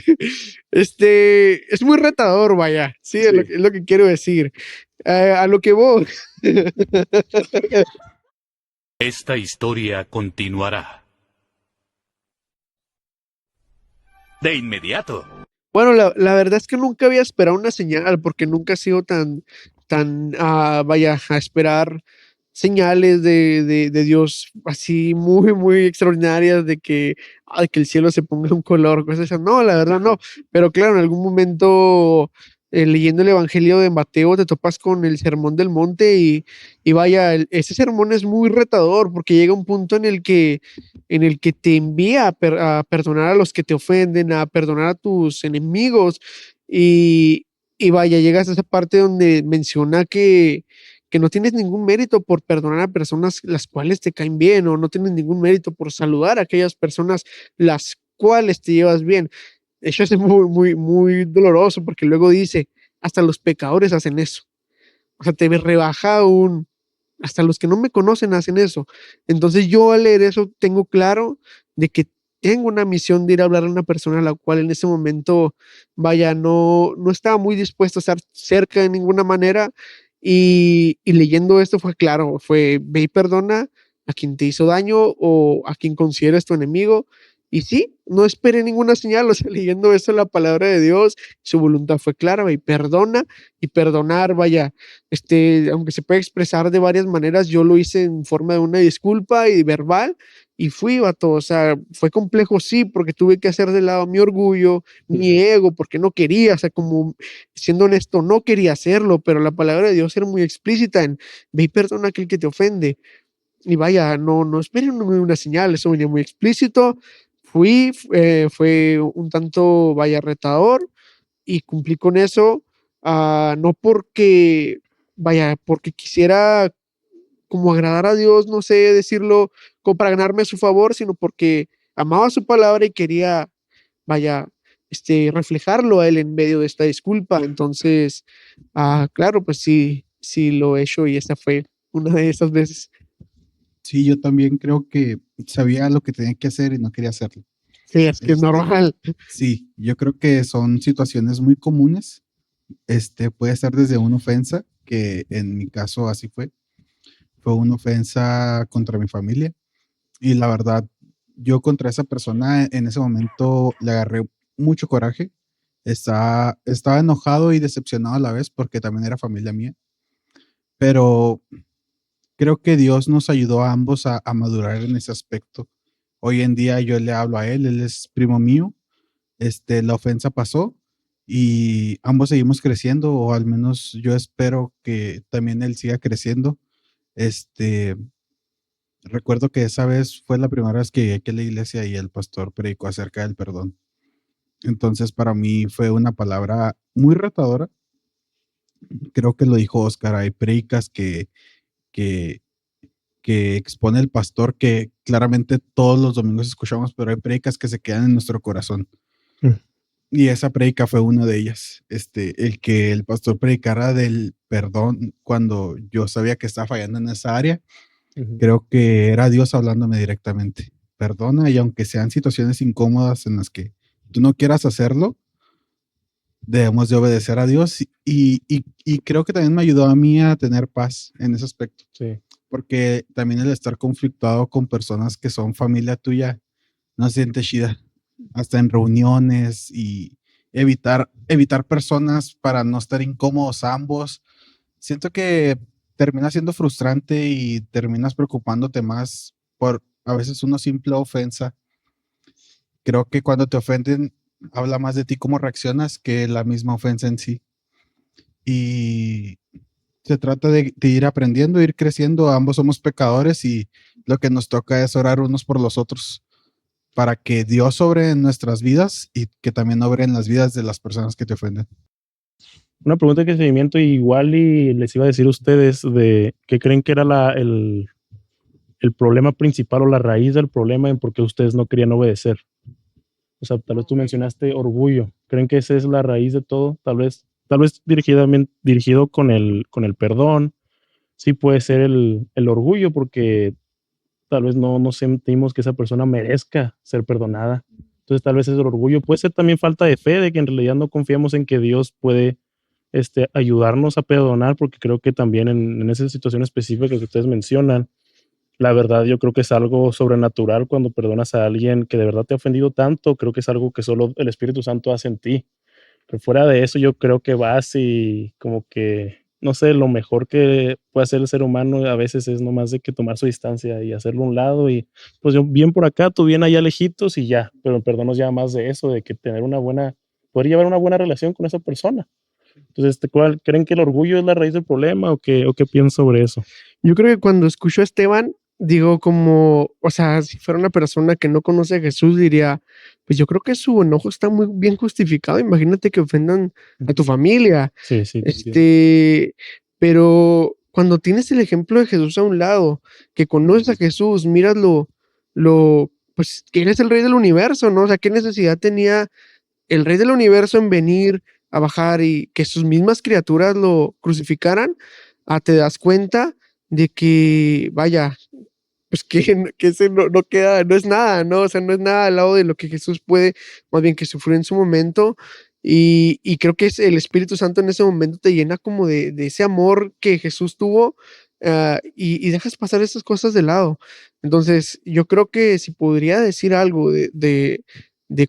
Es muy retador, vaya, sí, Sí. es lo que quiero decir. A lo que voy. Esta historia continuará. De inmediato. Bueno, la verdad es que nunca había esperado una señal porque nunca he sido vaya, a esperar señales de Dios así muy extraordinarias de que el cielo se ponga un color, cosas así. No, la verdad no. Pero claro, en algún momento leyendo el Evangelio de Mateo te topas con el Sermón del Monte y vaya, ese sermón es muy retador porque llega un punto en el que te envía a perdonar a los que te ofenden, a perdonar a tus enemigos y vaya, llegas a esa parte donde menciona que no tienes ningún mérito por perdonar a personas las cuales te caen bien o no tienes ningún mérito por saludar a aquellas personas las cuales te llevas bien. Eso es muy doloroso porque luego dice, hasta los pecadores hacen eso. O sea, te rebaja aún, hasta los que no me conocen hacen eso. Entonces yo al leer eso tengo claro de que tengo una misión de ir a hablar a una persona a la cual en ese momento, vaya, no estaba muy dispuesto a estar cerca de ninguna manera. Y leyendo esto fue claro, fue ve y perdona a quien te hizo daño o a quien consideras tu enemigo. Y sí, no esperé ninguna señal, o sea, leyendo eso, la palabra de Dios, su voluntad fue clara, ve y perdona y perdonar, vaya, aunque se puede expresar de varias maneras, yo lo hice en forma de una disculpa y verbal, y fui, vato, o sea, fue complejo, sí, porque tuve que hacer de lado mi orgullo, mi ego, porque no quería, o sea, como siendo honesto, no quería hacerlo, pero la palabra de Dios era muy explícita en ve y perdona a aquel que te ofende. Y vaya, no esperen una señal, eso venía muy explícito. Fui, fue un tanto, vaya, retador y cumplí con eso, no porque, vaya, porque quisiera como agradar a Dios, no sé decirlo, como para ganarme su favor, sino porque amaba su palabra y quería, vaya, reflejarlo a él en medio de esta disculpa. Entonces, claro, pues sí, sí lo he hecho y esta fue una de esas veces. Sí, yo también creo que sabía lo que tenía que hacer y no quería hacerlo. Sí, es que es Este, normal. sí, yo creo que son situaciones muy comunes. Puede ser desde una ofensa, que en mi caso así fue una ofensa contra mi familia. Y la verdad, yo contra esa persona en ese momento le agarré mucho coraje. Estaba enojado y decepcionado a la vez porque también era familia mía. Pero creo que Dios nos ayudó a ambos a madurar en ese aspecto. Hoy en día yo le hablo a él, él es primo mío. La ofensa pasó y ambos seguimos creciendo, o al menos yo espero que también él siga creciendo. Este, Recuerdo que esa vez fue la primera vez que llegué aquí a la iglesia y el pastor predicó acerca del perdón. Entonces, para mí fue una palabra muy retadora. Creo que lo dijo Oscar, hay predicas que, que expone el pastor que claramente todos los domingos escuchamos, pero hay predicas que se quedan en nuestro corazón. Mm. Y esa predica fue una de ellas. El que el pastor predicara del perdón cuando yo sabía que estaba fallando en esa área, Ujú. creo que era Dios hablándome directamente. Perdona, y aunque sean situaciones incómodas en las que tú no quieras hacerlo, debemos de obedecer a Dios. Y creo que también me ayudó a mí a tener paz en ese aspecto, Sí. porque también el estar conflictuado con personas que son familia tuya no se siente chida, hasta en reuniones, y evitar personas para no estar incómodos ambos. Siento que termina siendo frustrante y terminas preocupándote más por a veces una simple ofensa. Creo que cuando te ofenden, habla más de ti cómo reaccionas que la misma ofensa en sí. Y se trata de ir aprendiendo, ir creciendo. Ambos somos pecadores y lo que nos toca es orar unos por los otros para que Dios obre en nuestras vidas y que también obre en las vidas de las personas que te ofenden. Una pregunta de seguimiento igual y les iba a decir a ustedes de qué creen que era el problema principal o la raíz del problema en por qué ustedes no querían obedecer. O sea, tal vez tú mencionaste orgullo. ¿Creen que esa es la raíz de todo? Tal vez dirigido con el perdón. Sí puede ser el orgullo porque tal vez no sentimos que esa persona merezca ser perdonada. Entonces tal vez es el orgullo. Puede ser también falta de fe, de que en realidad no confiamos en que Dios puede ayudarnos a perdonar, porque creo que también en esa situación específica que ustedes mencionan, la verdad yo creo que es algo sobrenatural cuando perdonas a alguien que de verdad te ha ofendido tanto. Creo que es algo que solo el Espíritu Santo hace en ti. Pero fuera de eso, yo creo que vas y como que, no sé, lo mejor que puede hacer el ser humano a veces es nomás de que tomar su distancia y hacerlo a un lado y pues yo bien por acá, tú bien allá lejitos y ya, pero el perdón nos llama más de eso, de que poder llevar una buena relación con esa persona. Entonces, ¿cuál creen que el orgullo es la raíz del problema o qué piensan sobre eso? Yo creo que cuando escucho a Esteban, digo como, o sea, si fuera una persona que no conoce a Jesús, diría, pues yo creo que su enojo está muy bien justificado. Imagínate que ofendan a tu familia. Sí, sí, te entiendo. Pero cuando tienes el ejemplo de Jesús a un lado, que conoces a Jesús, miras pues que eres el rey del universo, ¿no? O sea, ¿qué necesidad tenía el rey del universo en venir a bajar y que sus mismas criaturas lo crucificaran? Te das cuenta de que, vaya, pues que ese no queda, no es nada, ¿no? O sea, no es nada al lado de lo que Jesús puede, más bien que sufrió en su momento. Y creo que es el Espíritu Santo en ese momento te llena como de ese amor que Jesús tuvo, y dejas pasar esas cosas de lado. Entonces, yo creo que si podría decir algo de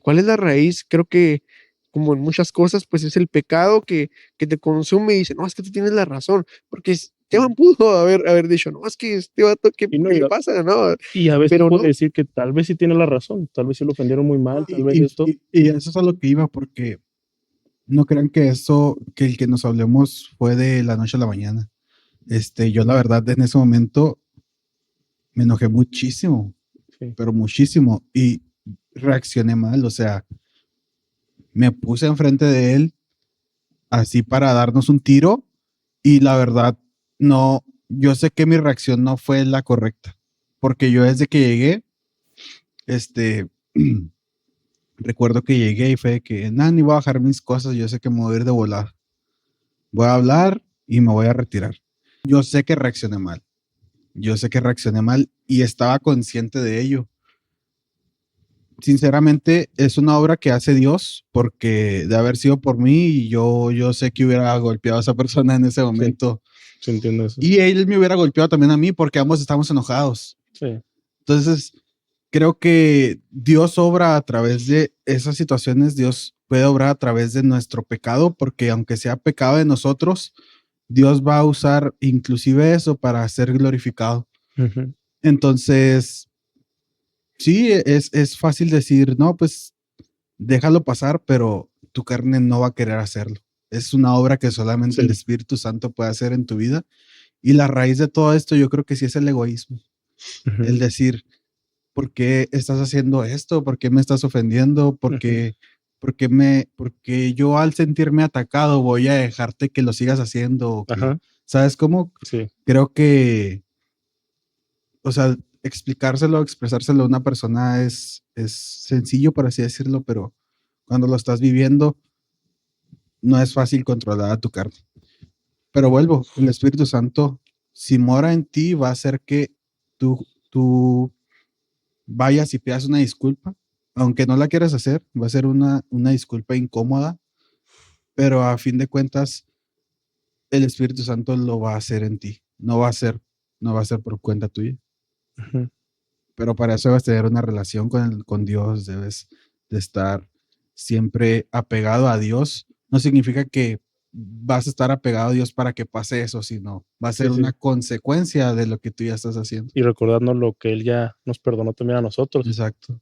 cuál es la raíz, creo que como en muchas cosas, pues es el pecado que te consume y dice, no, es que tú tienes la razón, porque Esteban pudo haber dicho, no, es que este vato, ¿qué, Y no, qué le pasa? No, y a veces pero puede no. decir que tal vez sí tiene la razón, tal vez sí lo ofendieron muy mal, tal vez esto. Y eso es a lo que iba, porque no crean que que el que nos hablemos fue de la noche a la mañana. Yo la verdad en ese momento me enojé muchísimo, Sí. pero muchísimo, y reaccioné mal, o sea, me puse enfrente de él así para darnos un tiro, y la verdad no, yo sé que mi reacción no fue la correcta, porque yo desde que llegué, este, recuerdo que llegué y fue de que, nada, ni voy a bajar mis cosas, yo sé que me voy a ir de volada, voy a hablar y me voy a retirar. Yo sé que reaccioné mal, yo sé que reaccioné mal y estaba consciente de ello. Sinceramente, es una obra que hace Dios, porque de haber sido por mí, yo sé que hubiera golpeado a esa persona en ese momento. Sí, entiendo eso. Y él me hubiera golpeado también a mí, porque ambos estamos enojados. Sí. Entonces, creo que Dios obra a través de esas situaciones, Dios puede obrar a través de nuestro pecado, porque aunque sea pecado de nosotros, Dios va a usar inclusive eso para ser glorificado. Ujú. Entonces, sí, es fácil decir, no, pues déjalo pasar, pero tu carne no va a querer hacerlo. Es una obra que solamente el Sí. Espíritu Santo puede hacer en tu vida. Y la raíz de todo esto, yo creo que sí es el egoísmo. Ujú. El decir, ¿por qué estás haciendo esto? ¿Por qué me estás ofendiendo? Ujú. Porque yo al sentirme atacado voy a dejarte que lo sigas haciendo? O que, Ajá. ¿sabes cómo? Sí. Creo que, o sea, explicárselo, expresárselo a una persona es sencillo, por así decirlo, pero cuando lo estás viviendo, no es fácil controlar a tu carne. Pero vuelvo, el Espíritu Santo, si mora en ti, va a hacer que tú vayas y pidas una disculpa, aunque no la quieras hacer, va a ser una disculpa incómoda, pero a fin de cuentas, el Espíritu Santo lo va a hacer en ti, no va a ser por cuenta tuya. Ujú. Pero para eso debes tener una relación con Dios, debes de estar siempre apegado a Dios. No significa que vas a estar apegado a Dios para que pase eso, sino va a Sí, ser sí. una consecuencia de lo que tú ya estás haciendo. Y recordarnos lo que Él ya nos perdonó también a nosotros. Exacto.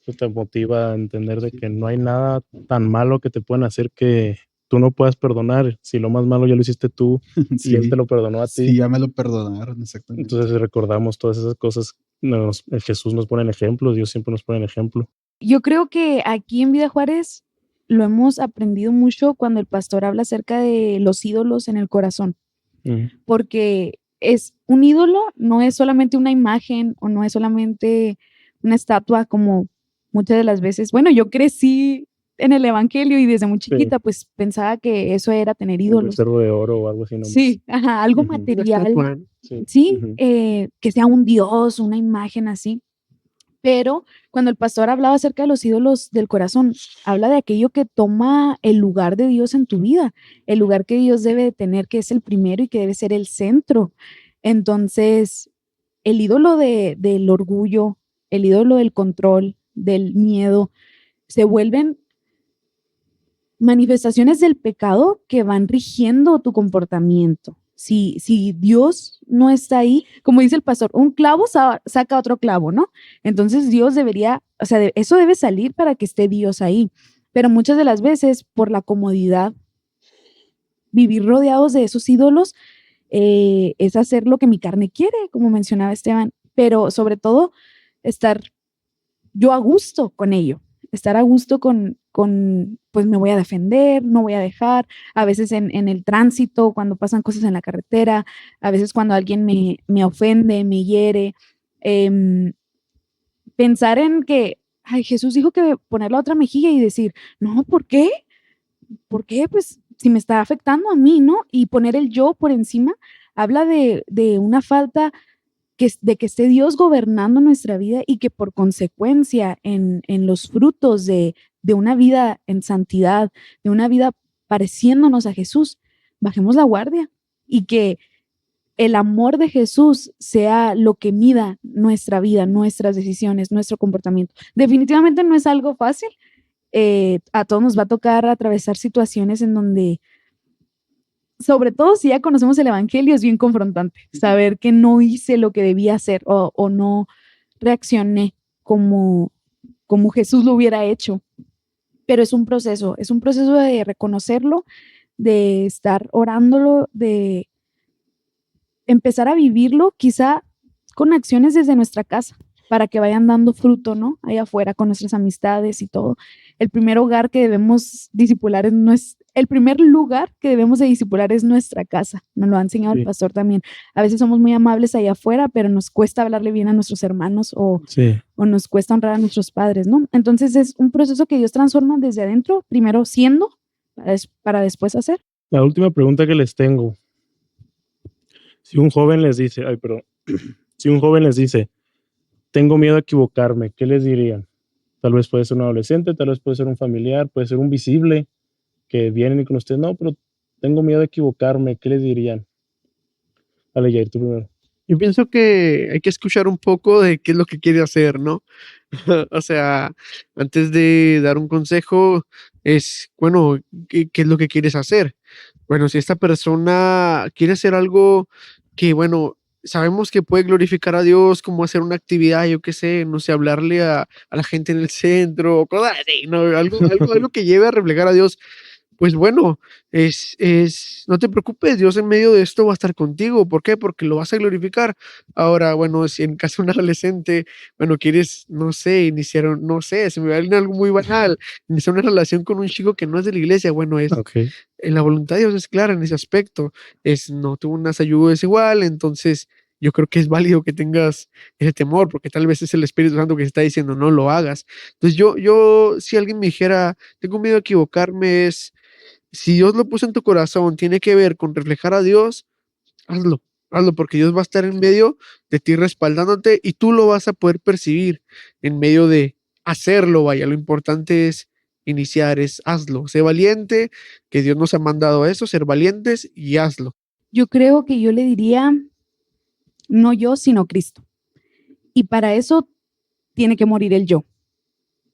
Eso te motiva a entender de que no hay nada tan malo que te puedan hacer que tú no puedas perdonar. Si lo más malo ya lo hiciste tú y Él te Sí, lo perdonó a sí, ti. ya me lo perdonaron, exactamente. Entonces recordamos todas esas cosas. Jesús nos pone en ejemplo, Dios siempre nos pone en ejemplo. Yo creo que aquí en Vida Juárez lo hemos aprendido mucho cuando el pastor habla acerca de los ídolos en el corazón, Ujú. porque es un ídolo, no es solamente una imagen o no es solamente una estatua como muchas de las veces. Bueno, yo crecí en el evangelio y desde muy Sí, chiquita pues pensaba que eso era tener un ídolos. becerro de oro o algo así nomás. Sí, ajá, algo Ujú. Una material, estatua, ¿no? Sí. sí, Ujú. que sea un dios, una imagen así. Pero cuando el pastor hablaba acerca de los ídolos del corazón, habla de aquello que toma el lugar de Dios en tu vida, el lugar que Dios debe de tener, que es el primero y que debe ser el centro. Entonces, el ídolo del orgullo, el ídolo del control, del miedo, se vuelven manifestaciones del pecado que van rigiendo tu comportamiento. Si Dios no está ahí, como dice el pastor, un clavo saca otro clavo, ¿no? Entonces Dios debería, o sea, eso debe salir para que esté Dios ahí. Pero muchas de las veces, por la comodidad, vivir rodeados de esos ídolos es hacer lo que mi carne quiere, como mencionaba Esteban, pero sobre todo estar yo a gusto con ello, estar a gusto pues me voy a defender, no voy a dejar, a veces en el tránsito, cuando pasan cosas en la carretera, a veces cuando alguien me ofende, me hiere, em, pensar en que, ay, Jesús dijo que poner la otra mejilla y decir, no, ¿por qué? ¿Por qué? Pues si me está afectando a mí, ¿no? Y poner el yo por encima habla de una falta de que esté Dios gobernando nuestra vida y que por consecuencia en los frutos de una vida en santidad, de una vida pareciéndonos a Jesús, bajemos la guardia y que el amor de Jesús sea lo que mida nuestra vida, nuestras decisiones, nuestro comportamiento. Definitivamente no es algo fácil. A todos nos va a tocar atravesar situaciones en donde, sobre todo si ya conocemos el Evangelio, es bien confrontante. Saber que no hice lo que debía hacer o no reaccioné como Jesús lo hubiera hecho. Pero es un proceso de reconocerlo, de estar orándolo, de empezar a vivirlo, quizá con acciones desde nuestra casa, para que vayan dando fruto, ¿no? Allá afuera con nuestras amistades y todo. El primer lugar que debemos de discipular es nuestra casa. Nos lo ha enseñado el pastor también. A veces somos muy amables allá afuera, pero nos cuesta hablarle bien a nuestros hermanos o nos cuesta honrar a nuestros padres, ¿no? Entonces es un proceso que Dios transforma desde adentro, primero siendo, para después hacer. La última pregunta que les tengo. Si un joven les dice, tengo miedo a equivocarme, ¿qué les dirían? Tal vez puede ser un adolescente, tal vez puede ser un familiar, puede ser un visible que vienen y con ustedes, no, pero tengo miedo a equivocarme, ¿qué les dirían? Dale, Jair, tú primero. Yo pienso que hay que escuchar un poco de qué es lo que quiere hacer, ¿no? O sea, antes de dar un consejo, es, bueno, ¿qué es lo que quieres hacer? Bueno, si esta persona quiere hacer algo que, bueno, sabemos que puede glorificar a Dios, como hacer una actividad, yo qué sé, no sé, hablarle a la gente en el centro, o cosas así, ¿no? Algo que lleve a reflejar a Dios. Pues bueno, no te preocupes, Dios en medio de esto va a estar contigo. ¿Por qué? Porque lo vas a glorificar. Ahora, bueno, si en caso de un adolescente, bueno, quieres, no sé, no sé, se me va a venir algo muy banal, iniciar una relación con un chico que no es de la iglesia, bueno, Okay. la voluntad de Dios es clara en ese aspecto. No tú unas ayudas igual, entonces yo creo que es válido que tengas ese temor, porque tal vez es el Espíritu Santo que te está diciendo, no lo hagas. Entonces si alguien me dijera, tengo miedo a equivocarme, si Dios lo puso en tu corazón, tiene que ver con reflejar a Dios, hazlo, hazlo, porque Dios va a estar en medio de ti respaldándote y tú lo vas a poder percibir en medio de hacerlo, vaya, lo importante es iniciar, hazlo, sé valiente, que Dios nos ha mandado a eso, ser valientes y hazlo. Yo creo que yo le diría, no yo, sino Cristo. Y para eso tiene que morir el yo,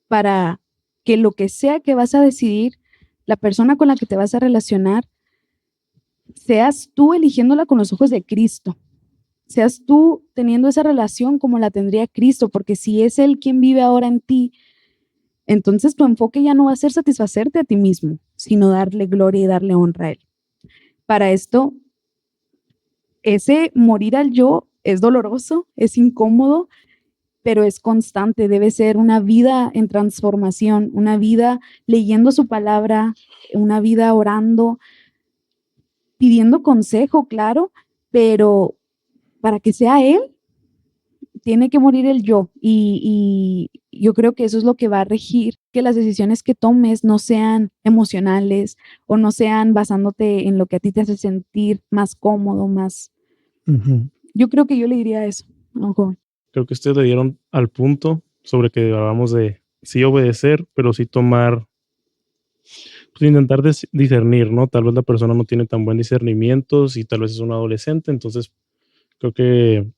para que lo que sea que vas a decidir, la persona con la que te vas a relacionar, seas tú eligiéndola con los ojos de Cristo, seas tú teniendo esa relación como la tendría Cristo, porque si es Él quien vive ahora en ti, entonces tu enfoque ya no va a ser satisfacerte a ti mismo, sino darle gloria y darle honra a Él. Para esto, ese morir al yo es doloroso, es incómodo, pero es constante, debe ser una vida en transformación, una vida leyendo su palabra, una vida orando, pidiendo consejo, claro, pero para que sea Él, tiene que morir el yo. Y yo creo que eso es lo que va a regir, que las decisiones que tomes no sean emocionales o no sean basándote en lo que a ti te hace sentir más cómodo, más... Yo creo que yo le diría eso a un joven. Creo que ustedes le dieron al punto sobre que hablamos de sí obedecer, pero sí tomar, pues intentar discernir, ¿no? Tal vez la persona no tiene tan buen discernimiento, si tal vez es un adolescente, entonces creo que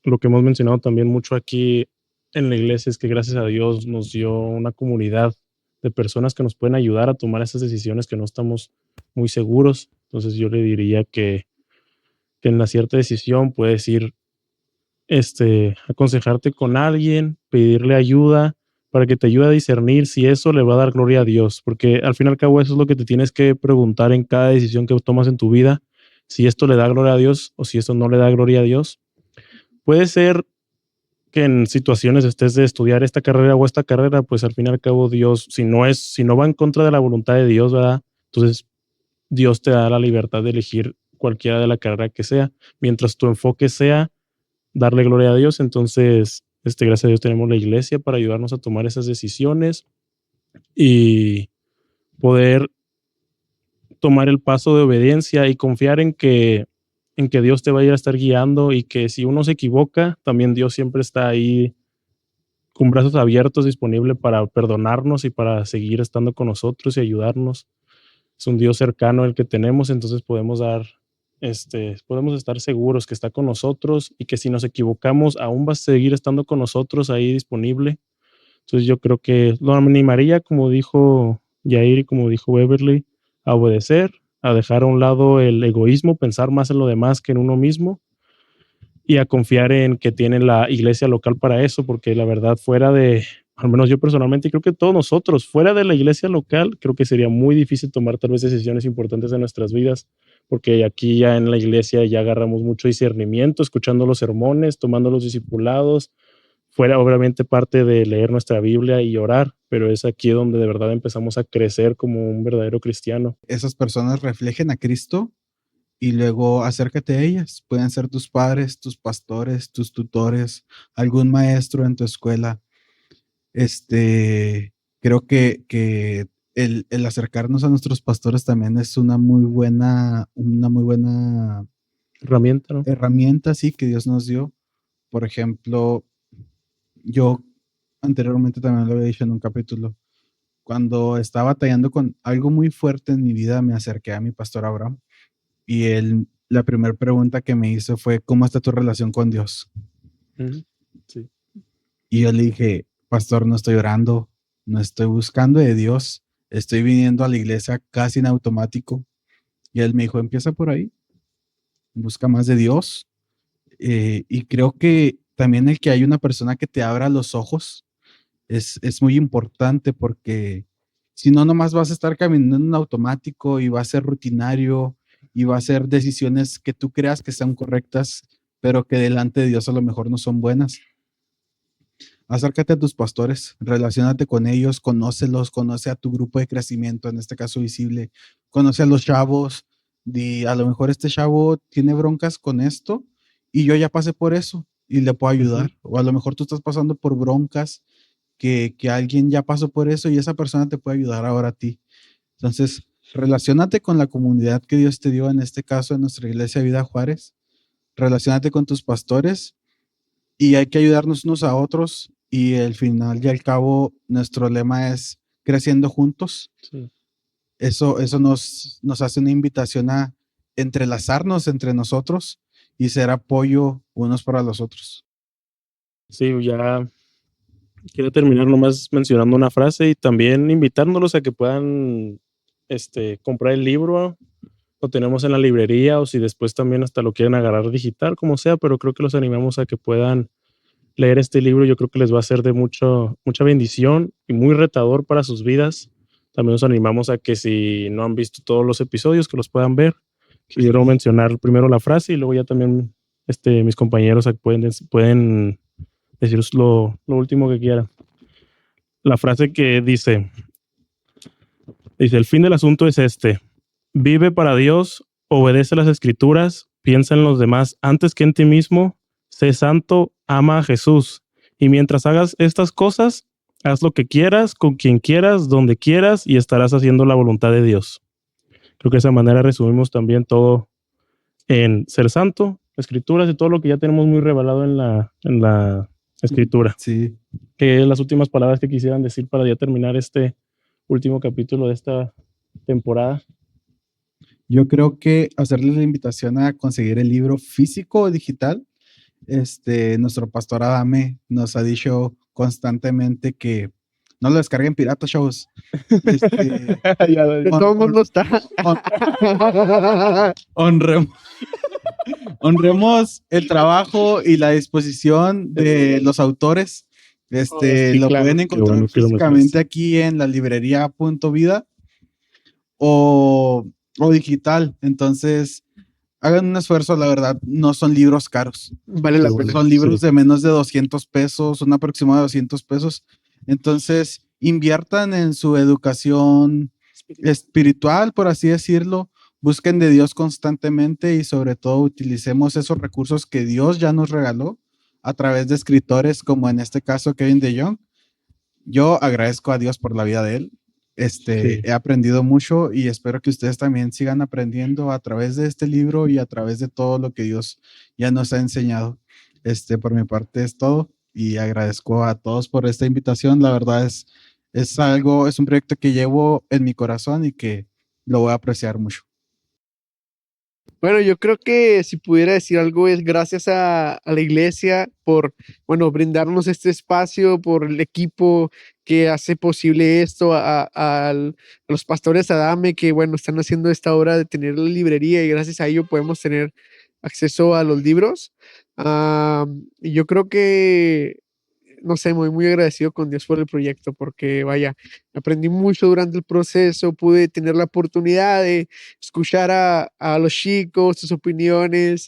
lo que hemos mencionado también mucho aquí en la iglesia es que gracias a Dios nos dio una comunidad de personas que nos pueden ayudar a tomar esas decisiones que no estamos muy seguros. Entonces yo le diría que en la cierta decisión puedes ir aconsejarte con alguien, pedirle ayuda para que te ayude a discernir si eso le va a dar gloria a Dios, porque al fin y al cabo eso es lo que te tienes que preguntar en cada decisión que tomas en tu vida, si esto le da gloria a Dios o si esto no le da gloria a Dios. Puede ser que en situaciones estés de estudiar esta carrera o esta carrera, pues al fin y al cabo Dios, si no va en contra de la voluntad de Dios, ¿verdad? Entonces Dios te da la libertad de elegir cualquiera de la carrera que sea, mientras tu enfoque sea darle gloria a Dios. Entonces, gracias a Dios tenemos la iglesia para ayudarnos a tomar esas decisiones y poder tomar el paso de obediencia y confiar en que en que Dios te va a ir a estar guiando y que si uno se equivoca, también Dios siempre está ahí con brazos abiertos, disponible para perdonarnos y para seguir estando con nosotros y ayudarnos. Es un Dios cercano el que tenemos, entonces podemos estar seguros que está con nosotros y que si nos equivocamos, aún va a seguir estando con nosotros ahí disponible. Entonces yo creo que lo animaría, como dijo Yair y como dijo Beverly, a obedecer, a dejar a un lado el egoísmo, pensar más en lo demás que en uno mismo y a confiar en que tiene la iglesia local para eso, porque la verdad al menos yo personalmente creo que todos nosotros, fuera de la iglesia local, creo que sería muy difícil tomar tal vez decisiones importantes en nuestras vidas, porque aquí ya en la iglesia ya agarramos mucho discernimiento, escuchando los sermones, tomando los discipulados, fuera obviamente parte de leer nuestra Biblia y orar, pero es aquí donde de verdad empezamos a crecer como un verdadero cristiano. Esas personas reflejen a Cristo y luego acércate a ellas. Pueden ser tus padres, tus pastores, tus tutores, algún maestro en tu escuela. Creo que el acercarnos a nuestros pastores también es una muy buena Herramienta, ¿no? herramienta, sí, que Dios nos dio. Por ejemplo, yo anteriormente también lo había dicho en un capítulo. Cuando estaba batallando con algo muy fuerte en mi vida, me acerqué a mi pastor Abraham y la primera pregunta que me hizo fue, ¿cómo está tu relación con Dios? Ujú. Sí. Y yo le dije, pastor, no estoy orando, no estoy buscando de Dios, estoy viniendo a la iglesia casi en automático. Y él me dijo, empieza por ahí, busca más de Dios. Y creo que también el que hay una persona que te abra los ojos es muy importante, porque si no, nomás vas a estar caminando en automático y va a ser rutinario y va a ser decisiones que tú creas que sean correctas, pero que delante de Dios a lo mejor no son buenas. Acércate a tus pastores, relaciónate con ellos, conócelos, conoce a tu grupo de crecimiento, en este caso visible, conoce a los chavos, a lo mejor este chavo tiene broncas con esto y yo ya pasé por eso y le puedo ayudar. O a lo mejor tú estás pasando por broncas que alguien ya pasó por eso y esa persona te puede ayudar ahora a ti. Entonces, relaciónate con la comunidad que Dios te dio, en este caso en nuestra iglesia Vida Juárez, relaciónate con tus pastores y hay que ayudarnos unos a otros y al final y al cabo nuestro lema es creciendo juntos. Sí. Eso nos hace una invitación a entrelazarnos entre nosotros y ser apoyo unos para los otros. Sí, ya quiero terminar nomás mencionando una frase y también invitándolos a que puedan comprar el libro. Lo tenemos en la librería o si después también hasta lo quieren agarrar digital, como sea, pero creo que los animamos a que puedan leer este libro. Yo creo que les va a ser de mucha bendición y muy retador para sus vidas. También los animamos a que si no han visto todos los episodios, que los puedan ver. Quiero mencionar primero la frase y luego ya también mis compañeros pueden decir lo último que quieran. La frase que dice, el fin del asunto es vive para Dios, obedece las escrituras, piensa en los demás antes que en ti mismo, sé santo, ama a Jesús. Y mientras hagas estas cosas, haz lo que quieras, con quien quieras, donde quieras y estarás haciendo la voluntad de Dios. Creo que de esa manera resumimos también todo en ser santo, escrituras y todo lo que ya tenemos muy revelado en la escritura. Sí. ¿Qué las últimas palabras que quisieran decir para ya terminar este último capítulo de esta temporada? Yo creo que hacerles la invitación a conseguir el libro físico o digital. Nuestro pastor Adame nos ha dicho constantemente que no lo descarguen pirata, chavos. De todo el mundo está. Honremos el trabajo y la disposición de los autores. Sí, lo claro. pueden encontrar físicamente aquí en la librería Punto Vida o digital. Entonces, hagan un esfuerzo, la verdad, no son libros caros. Vale la pena. Son libros de menos de 200 pesos, un aproximado de 200 pesos. Entonces, inviertan en su educación espiritual, por así decirlo. Busquen de Dios constantemente y sobre todo utilicemos esos recursos que Dios ya nos regaló a través de escritores como en este caso Kevin DeYoung. Yo agradezco a Dios por la vida de él. Sí. He aprendido mucho y espero que ustedes también sigan aprendiendo a través de este libro y a través de todo lo que Dios ya nos ha enseñado. Por mi parte es todo y agradezco a todos por esta invitación. La verdad es un proyecto que llevo en mi corazón y que lo voy a apreciar mucho. Bueno, yo creo que si pudiera decir algo es gracias a la iglesia por, bueno, brindarnos este espacio, por el equipo que hace posible esto, a los pastores Adame que, bueno, están haciendo esta obra de tener la librería y gracias a ello podemos tener acceso a los libros. Y yo creo que, no sé, muy agradecido con Dios por el proyecto porque, vaya, aprendí mucho durante el proceso, pude tener la oportunidad de escuchar a los chicos, sus opiniones,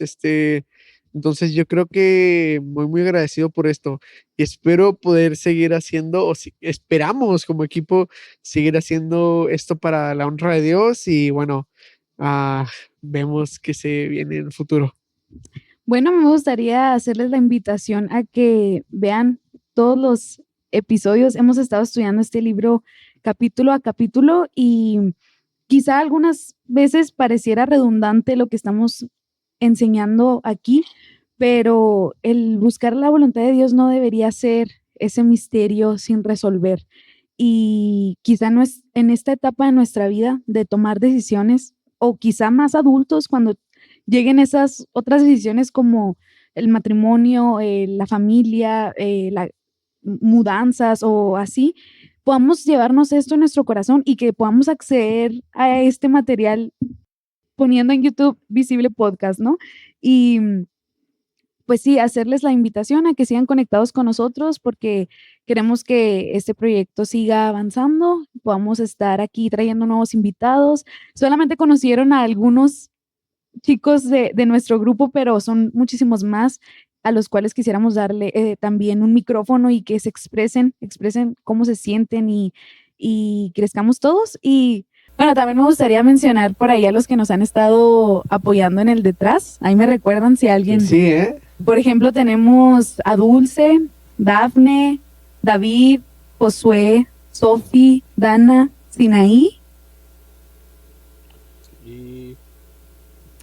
entonces yo creo que muy agradecido por esto y espero poder seguir haciendo, esperamos como equipo seguir haciendo esto para la honra de Dios y bueno, vemos que se viene en el futuro. Bueno, me gustaría hacerles la invitación a que vean todos los episodios. Hemos estado estudiando este libro capítulo a capítulo y quizá algunas veces pareciera redundante lo que estamos enseñando aquí, pero el buscar la voluntad de Dios no debería ser ese misterio sin resolver. Y quizá no es en esta etapa de nuestra vida de tomar decisiones, o quizá más adultos cuando lleguen esas otras decisiones como el matrimonio, la familia, mudanzas o así, podamos llevarnos esto en nuestro corazón y que podamos acceder a este material poniendo en YouTube Visible Podcast, ¿no? Y pues sí, hacerles la invitación a que sigan conectados con nosotros porque queremos que este proyecto siga avanzando, podamos estar aquí trayendo nuevos invitados. Solamente conocieron a algunos chicos de nuestro grupo, pero son muchísimos más a los cuales quisiéramos darle también un micrófono y que se expresen cómo se sienten y crezcamos todos. Y bueno, también me gustaría mencionar por ahí a los que nos han estado apoyando en el detrás. Ahí me recuerdan si alguien... Sí, ¿eh? Por ejemplo, tenemos a Dulce, Dafne, David, Josué, Sofi, Dana, Sinaí. Y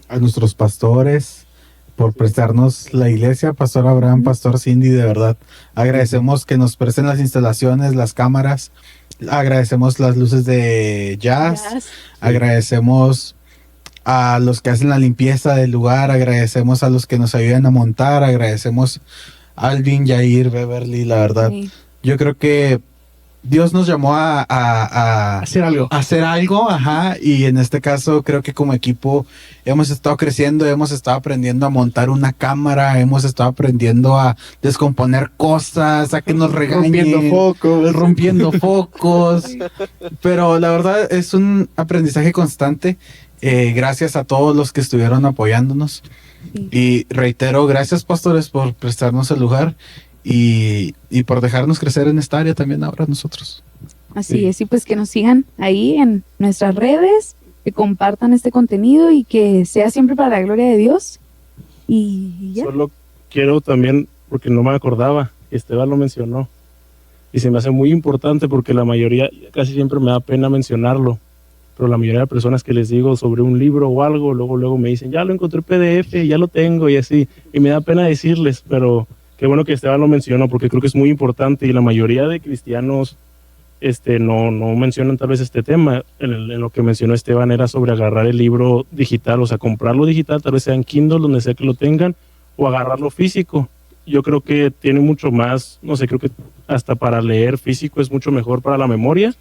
a nuestros pastores por prestarnos la iglesia, Pastor Abraham, Pastor Cindy, de verdad. Agradecemos que nos presten las instalaciones, las cámaras, agradecemos las luces de jazz. Agradecemos a los que hacen la limpieza del lugar, agradecemos a los que nos ayudan a montar, agradecemos a Alvin, Jair, Beverly, la verdad. Sí. Yo creo que Dios nos llamó a Hacer algo. hacer algo, ajá, y en este caso creo que como equipo hemos estado creciendo, hemos estado aprendiendo a montar una cámara, hemos estado aprendiendo a descomponer cosas, a que nos regañen, rompiendo focos, pero la verdad es un aprendizaje constante. Gracias a todos los que estuvieron apoyándonos. Sí. Y reitero, gracias pastores por prestarnos el lugar y por dejarnos crecer en esta área también ahora nosotros. Así es, y pues que nos sigan ahí en nuestras redes, que compartan este contenido y que sea siempre para la gloria de Dios. Y ya. Solo quiero también, porque no me acordaba, Esteban lo mencionó, y se me hace muy importante porque la mayoría, casi siempre me da pena mencionarlo, pero la mayoría de personas que les digo sobre un libro o algo, luego me dicen, ya lo encontré PDF, ya lo tengo y así, y me da pena decirles, pero qué bueno que Esteban lo mencionó porque creo que es muy importante y la mayoría de cristianos no mencionan tal vez este tema. En lo que mencionó Esteban era sobre agarrar el libro digital, o sea, comprarlo digital, tal vez sea en Kindle, donde sea que lo tengan, o agarrarlo físico. Yo creo que tiene mucho más, no sé, creo que hasta para leer físico es mucho mejor para la memoria,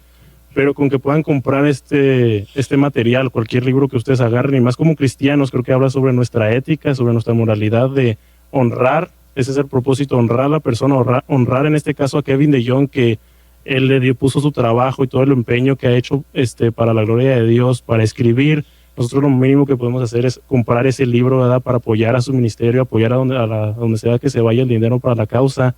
pero con que puedan comprar este material, cualquier libro que ustedes agarren, y más como cristianos, creo que habla sobre nuestra ética, sobre nuestra moralidad de honrar, ese es el propósito, honrar a la persona, honrar en este caso a Kevin DeYoung, que él puso su trabajo y todo el empeño que ha hecho para la gloria de Dios, para escribir. Nosotros lo mínimo que podemos hacer es comprar ese libro, ¿verdad?, para apoyar a su ministerio, apoyar a donde sea que se vaya el dinero para la causa,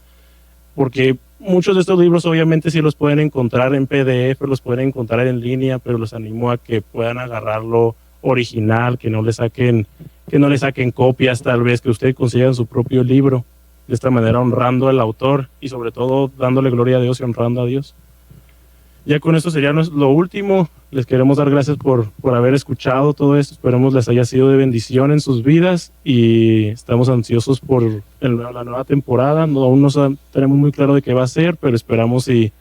porque muchos de estos libros obviamente sí los pueden encontrar en PDF, los pueden encontrar en línea, pero los animo a que puedan agarrarlo original, que no le saquen copias, tal vez que ustedes consigan su propio libro, de esta manera honrando al autor y sobre todo dándole gloria a Dios y honrando a Dios. Ya con eso sería lo último. Les queremos dar gracias por haber escuchado todo esto. Esperemos les haya sido de bendición en sus vidas y estamos ansiosos por la nueva temporada. Aún no tenemos muy claro de qué va a ser, pero esperamos y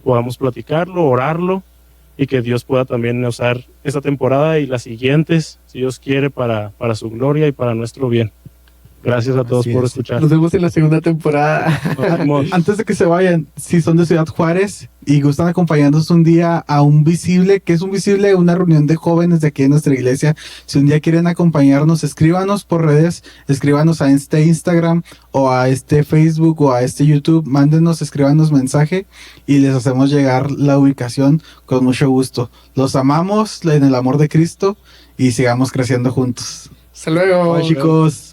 podamos platicarlo, orarlo y que Dios pueda también usar esta temporada y las siguientes, si Dios quiere, para su gloria y para nuestro bien. Gracias a todos Así por es. escuchar. Nos vemos en la segunda temporada. Nos vemos. Antes de que se vayan, si son de Ciudad Juárez y gustan acompañarnos un día a un visible, que es un visible, una reunión de jóvenes de aquí en nuestra iglesia, si un día quieren acompañarnos, escríbanos por redes, escríbanos a este Instagram o a este Facebook o a este YouTube, mándenos, escríbanos mensaje y les hacemos llegar la ubicación con mucho gusto. Los amamos en el amor de Cristo y sigamos creciendo juntos. Hasta luego. Bye, chicos.